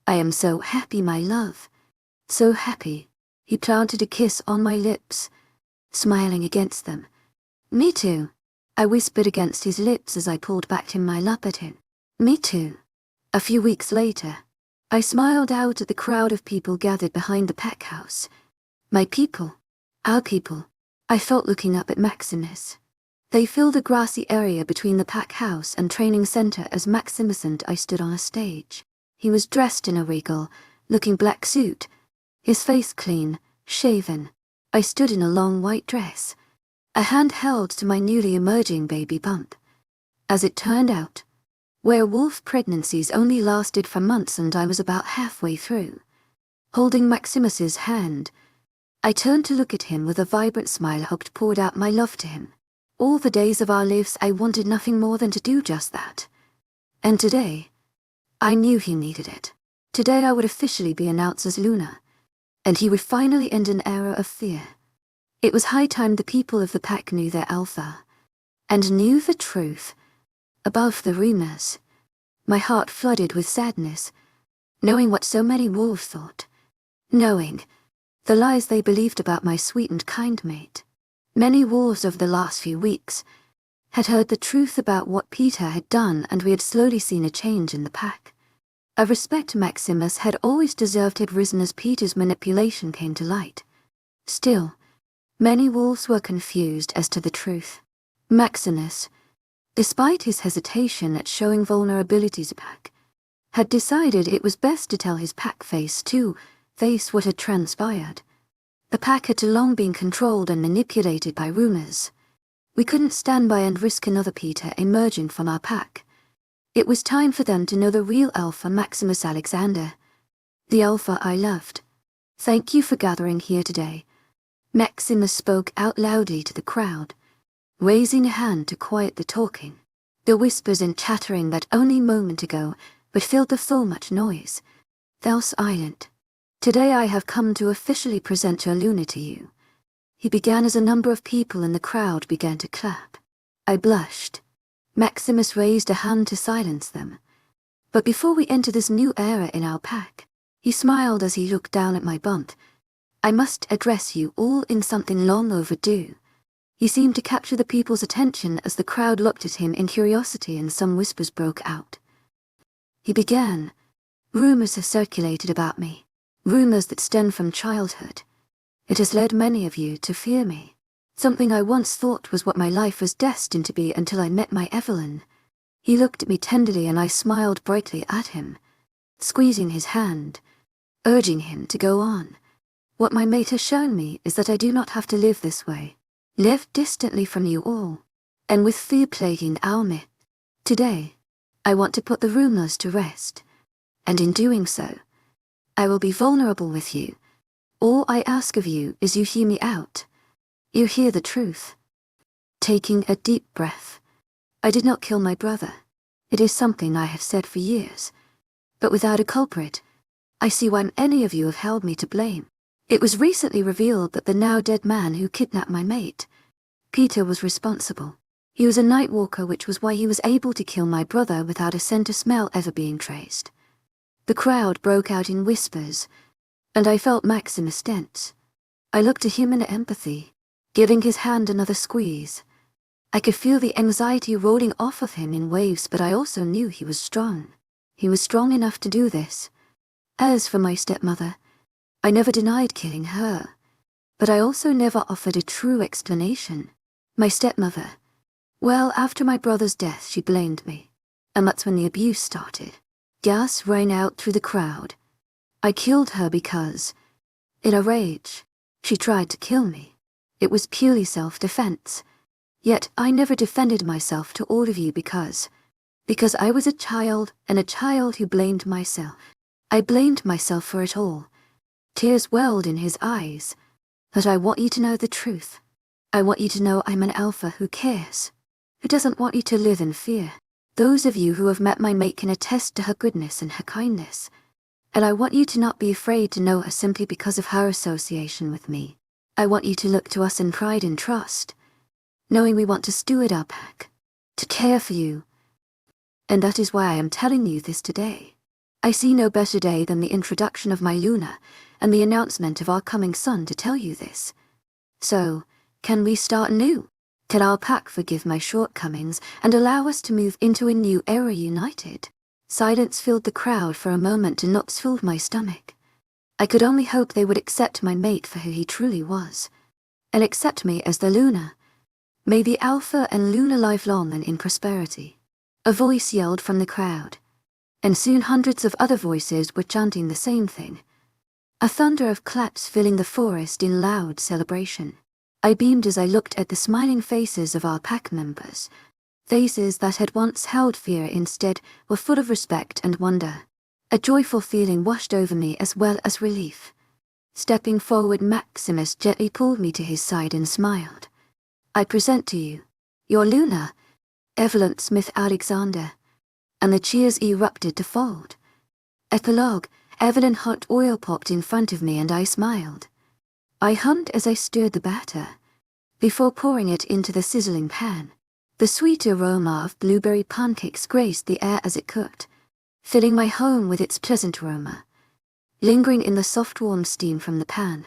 I am so happy, my love. So happy. He planted a kiss on my lips, smiling against them. Me too. I whispered against his lips as I pulled back in my lap at him. Me too. A few weeks later, I smiled out at the crowd of people gathered behind the pack house. My people. Our people. I felt looking up at Maximus. They filled the grassy area between the pack house and training center as Maximus and I stood on a stage. He was dressed in a regal, looking black suit, his face clean, shaven. I stood in a long white dress, a hand held to my newly emerging baby bump. As it turned out, werewolf pregnancies only lasted for months and I was about halfway through. Holding Maximus's hand, I turned to look at him with a vibrant smile. Hugged, poured out my love to him. All the days of our lives I wanted nothing more than to do just that. And today, I knew he needed it. Today I would officially be announced as Luna, and he would finally end an era of fear. It was high time the people of the pack knew their alpha, and knew the truth. Above the rumors, my heart flooded with sadness, knowing what so many wolves thought, knowing the lies they believed about my sweet and kind mate. Many wolves over the last few weeks had heard the truth about what Peter had done, and we had slowly seen a change in the pack. A respect Maximus had always deserved had risen as Peter's manipulation came to light. Still, many wolves were confused as to the truth. Maximus, despite his hesitation at showing vulnerabilities to pack, had decided it was best to tell his pack face what had transpired. The pack had long been controlled and manipulated by rumors. We couldn't stand by and risk another Peter emerging from our pack. It was time for them to know the real Alpha, Maximus Alexander. The Alpha I loved. Thank you for gathering here today. Maximus spoke out loudly to the crowd, raising a hand to quiet the talking. The whispers and chattering that only a moment ago but filled with so much noise, fell silent. Today I have come to officially present your Luna to you. He began as a number of people in the crowd began to clap. I blushed. Maximus raised a hand to silence them. But before we enter this new era in our pack, he smiled as he looked down at my bump. I must address you all in something long overdue. He seemed to capture the people's attention as the crowd looked at him in curiosity and some whispers broke out. He began. Rumors have circulated about me. Rumors that stem from childhood. It has led many of you to fear me. Something I once thought was what my life was destined to be until I met my Evelyn. He looked at me tenderly and I smiled brightly at him, squeezing his hand, urging him to go on. What my mate has shown me is that I do not have to live this way. Live distantly from you all, and with fear plaguing our midst. Today, I want to put the rumors to rest, and in doing so, I will be vulnerable with you. All I ask of you is you hear me out. You hear the truth. Taking a deep breath. I did not kill my brother. It is something I have said for years. But without a culprit, I see why any of you have held me to blame. It was recently revealed that the now dead man who kidnapped my mate, Peter, was responsible. He was a nightwalker, which was why he was able to kill my brother without a scent or smell ever being traced. The crowd broke out in whispers, and I felt Maximus tense. I looked at him in empathy, giving his hand another squeeze. I could feel the anxiety rolling off of him in waves, but I also knew he was strong. He was strong enough to do this. As for my stepmother, I never denied killing her, but I also never offered a true explanation. My stepmother, well, after my brother's death, she blamed me, and that's when the abuse started. Gas rang out through the crowd. I killed her because, in a rage, she tried to kill me. It was purely self-defense. Yet I never defended myself to all of you because I was a child, and a child who blamed myself. I blamed myself for it all. Tears welled in his eyes. But I want you to know the truth. I want you to know I'm an alpha who cares, who doesn't want you to live in fear. Those of you who have met my mate can attest to her goodness and her kindness. And I want you to not be afraid to know her simply because of her association with me. I want you to look to us in pride and trust, knowing we want to steward our pack, to care for you. And that is why I am telling you this today. I see no better day than the introduction of my Luna and the announcement of our coming son to tell you this. So, can we start anew? Can our pack forgive my shortcomings and allow us to move into a new era united? Silence filled the crowd for a moment and knots filled my stomach. I could only hope they would accept my mate for who he truly was, and accept me as the Luna. May the Alpha and Luna live long and in prosperity. A voice yelled from the crowd, and soon hundreds of other voices were chanting the same thing. A thunder of claps filling the forest in loud celebration. I beamed as I looked at the smiling faces of our pack members. Faces that had once held fear instead were full of respect and wonder. A joyful feeling washed over me as well as relief. Stepping forward, Maximus gently pulled me to his side and smiled. I present to you, your Luna, Evelyn Smith Alexander. And the cheers erupted to fold. Epilogue, Evelyn hot oil popped in front of me and I smiled. I hummed as I stirred the batter, before pouring it into the sizzling pan. The sweet aroma of blueberry pancakes graced the air as it cooked, filling my home with its pleasant aroma. Lingering in the soft warm steam from the pan,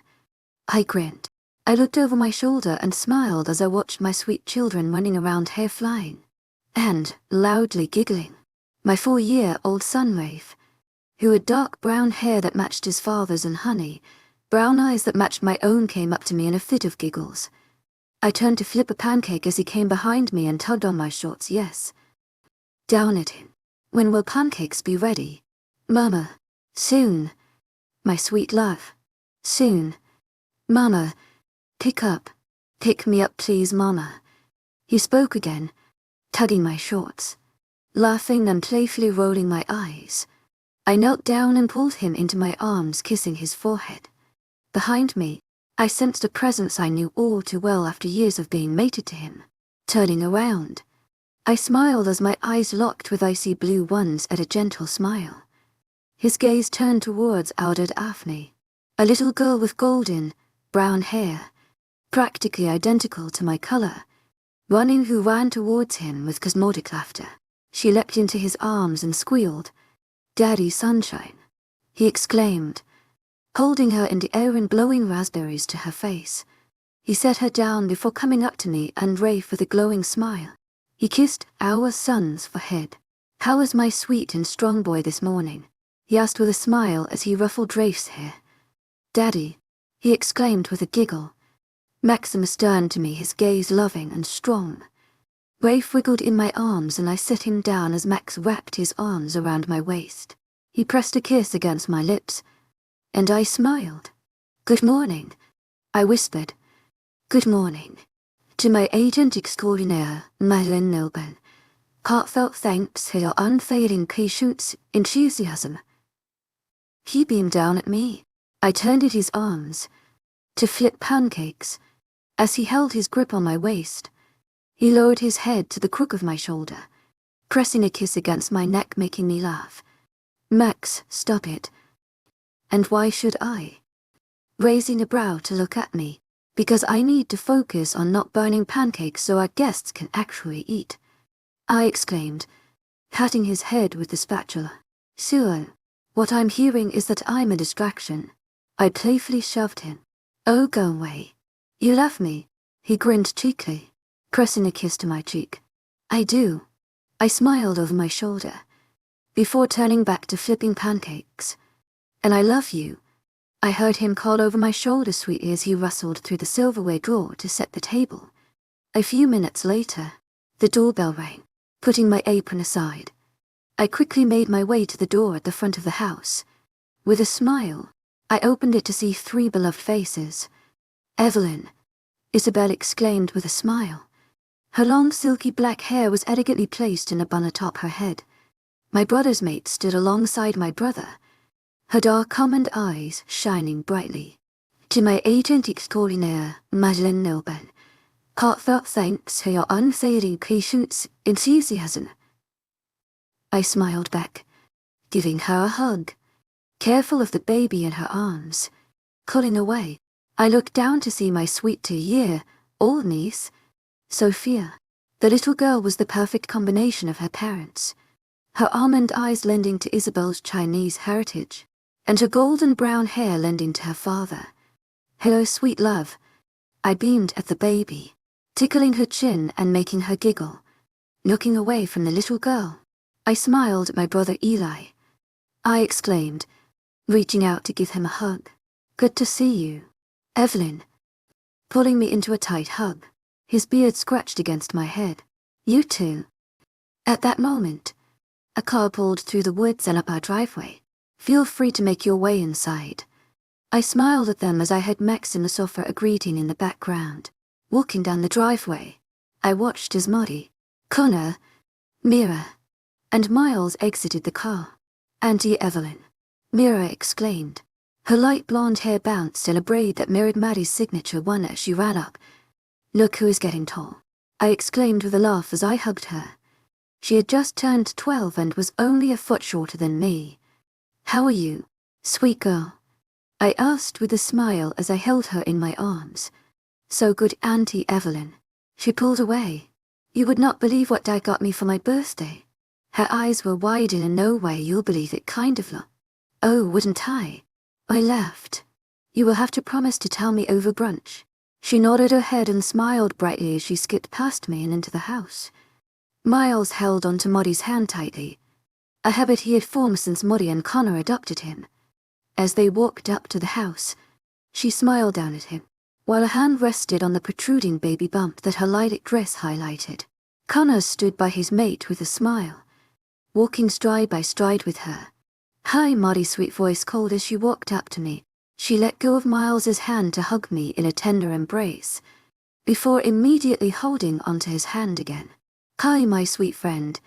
I grinned. I looked over my shoulder and smiled as I watched my sweet children running around, hair flying, and loudly giggling. My 4-year-old son Rafe, who had dark brown hair that matched his father's and honey, brown eyes that matched my own, came up to me in a fit of giggles. I turned to flip a pancake as he came behind me and tugged on my shorts. Yes. Down at him. When will pancakes be ready? Mama. Soon. My sweet love. Soon. Mama. Pick up. Pick me up, please, Mama. He spoke again, tugging my shorts, laughing and playfully rolling my eyes. I knelt down and pulled him into my arms, kissing his forehead. Behind me, I sensed a presence I knew all too well after years of being mated to him. Turning around, I smiled as my eyes locked with icy blue ones at a gentle smile. His gaze turned towards Audiobook Daphne, a little girl with golden, brown hair, practically identical to my color, running who ran towards him with cosmodic laughter. She leapt into his arms and squealed, "Daddy Sunshine," he exclaimed, holding her in the air and blowing raspberries to her face. He set her down before coming up to me and Rafe with a glowing smile. He kissed our son's forehead. "How is my sweet and strong boy this morning?" he asked with a smile as he ruffled Rafe's hair. "Daddy," he exclaimed with a giggle. Maximus turned to me, his gaze loving and strong. Rafe wiggled in my arms and I set him down as Max wrapped his arms around my waist. He pressed a kiss against my lips, and I smiled. "Good morning," I whispered. "Good morning. To my agent extraordinaire, Madeleine Nilben. Heartfelt thanks for your unfailing patience, enthusiasm." He beamed down at me. I turned at his arms to flip pancakes. As he held his grip on my waist, he lowered his head to the crook of my shoulder, pressing a kiss against my neck, making me laugh. "Max, stop it." "And why should I?" Raising a brow to look at me. "Because I need to focus on not burning pancakes so our guests can actually eat," I exclaimed, patting his head with the spatula. "Sure, what I'm hearing is that I'm a distraction." I playfully shoved him. "Oh, go away. You love me," he grinned cheekily, pressing a kiss to my cheek. "I do." I smiled over my shoulder, before turning back to flipping pancakes. "And I love you," I heard him call over my shoulder sweetly as he rustled through the silverware drawer to set the table. A few minutes later, the doorbell rang, putting my apron aside. I quickly made my way to the door at the front of the house. With a smile, I opened it to see 3 beloved faces. "Evelyn," Isabel exclaimed with a smile. Her long silky black hair was elegantly placed in a bun atop her head. My brother's mate stood alongside my brother, her dark almond eyes shining brightly. "To my agent extraordinaire, Madeleine Nilben. Heartfelt thanks for your unfailing patience, enthusiasm." I smiled back, giving her a hug, careful of the baby in her arms. Pulling away, I looked down to see my sweet 2-year-old niece, Sophia. The little girl was the perfect combination of her parents, her almond eyes lending to Isabel's Chinese heritage, and her golden brown hair lending to her father. "Hello, sweet love." I beamed at the baby, tickling her chin and making her giggle. Looking away from the little girl, I smiled at my brother Eli. I exclaimed, reaching out to give him a hug. "Good to see you, Evelyn," pulling me into a tight hug. His beard scratched against my head. "You too." At that moment, a car pulled through the woods and up our driveway. "Feel free to make your way inside." I smiled at them as I heard Maximus offer a greeting in the background. Walking down the driveway, I watched as Maddie, Connor, Mira, and Miles exited the car. "Auntie Evelyn," Mira exclaimed. Her light blonde hair bounced in a braid that mirrored Maddie's signature one as she ran up. "Look who is getting tall," I exclaimed with a laugh as I hugged her. She had just turned 12 and was only a foot shorter than me. "How are you, sweet girl?" I asked with a smile as I held her in my arms. "So good, Auntie Evelyn." She pulled away. "You would not believe what Dad got me for my birthday." Her eyes were wide in a "no way you'll believe it" kind of look. "Oh, wouldn't I?" I laughed. "You will have to promise to tell me over brunch." She nodded her head and smiled brightly as she skipped past me and into the house. Miles held onto Maddie's hand tightly, a habit he had formed since Maddie and Connor adopted him. As they walked up to the house, she smiled down at him, while a hand rested on the protruding baby bump that her lilac dress highlighted. Connor stood by his mate with a smile, walking stride by stride with her. "Hi," Maddie's sweet voice called as she walked up to me. She let go of Miles's hand to hug me in a tender embrace, before immediately holding onto his hand again. "Hi, my sweet friend."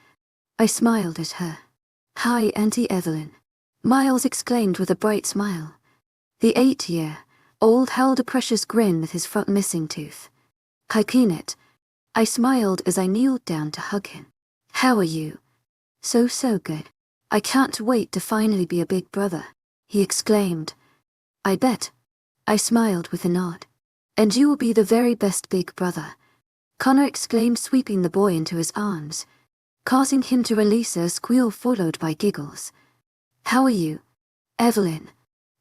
I smiled at her. "Hi, Auntie Evelyn," Miles exclaimed with a bright smile. The 8-year-old held a precious grin with his front missing tooth. "Hi, Peanut," I smiled as I kneeled down to hug him. How are you? So good. I can't wait to finally be a big brother, he exclaimed. I bet. I smiled with a nod. And you will be the very best big brother, Connor exclaimed, sweeping the boy into his arms, causing him to release a squeal followed by giggles. How are you, Evelyn?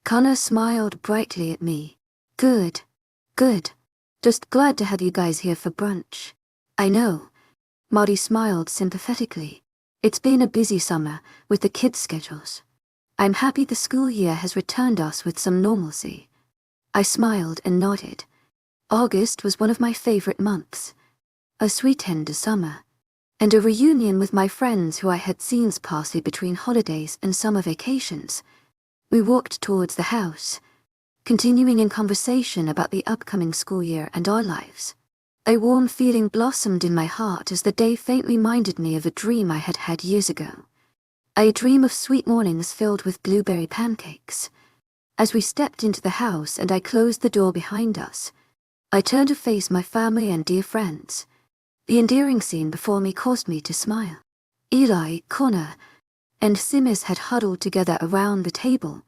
Connor smiled brightly at me. Good. Just glad to have you guys here for brunch. I know. Maudie smiled sympathetically. It's been a busy summer with the kids' schedules. I'm happy the school year has returned us with some normalcy. I smiled and nodded. August was one of my favorite months. A sweet end to summer, and a reunion with my friends who I had seen sparsely between holidays and summer vacations. We walked towards the house, continuing in conversation about the upcoming school year and our lives. A warm feeling blossomed in my heart as the day faintly reminded me of a dream I had had years ago. A dream of sweet mornings filled with blueberry pancakes. As we stepped into the house and I closed the door behind us, I turned to face my family and dear friends. The endearing scene before me caused me to smile. Eli, Connor, and Simis had huddled together around the table,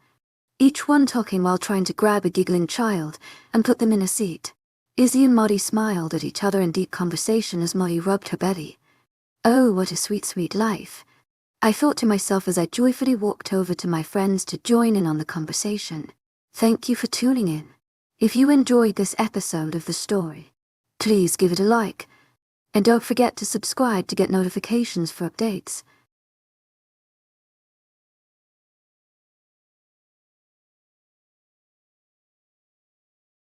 each one talking while trying to grab a giggling child and put them in a seat. Izzy and Maudie smiled at each other in deep conversation as Maudie rubbed her belly. Oh, what a sweet life, I thought to myself as I joyfully walked over to my friends to join in on the conversation. Thank you for tuning in. If you enjoyed this episode of the story, please give it a like, and don't forget to subscribe to get notifications for updates.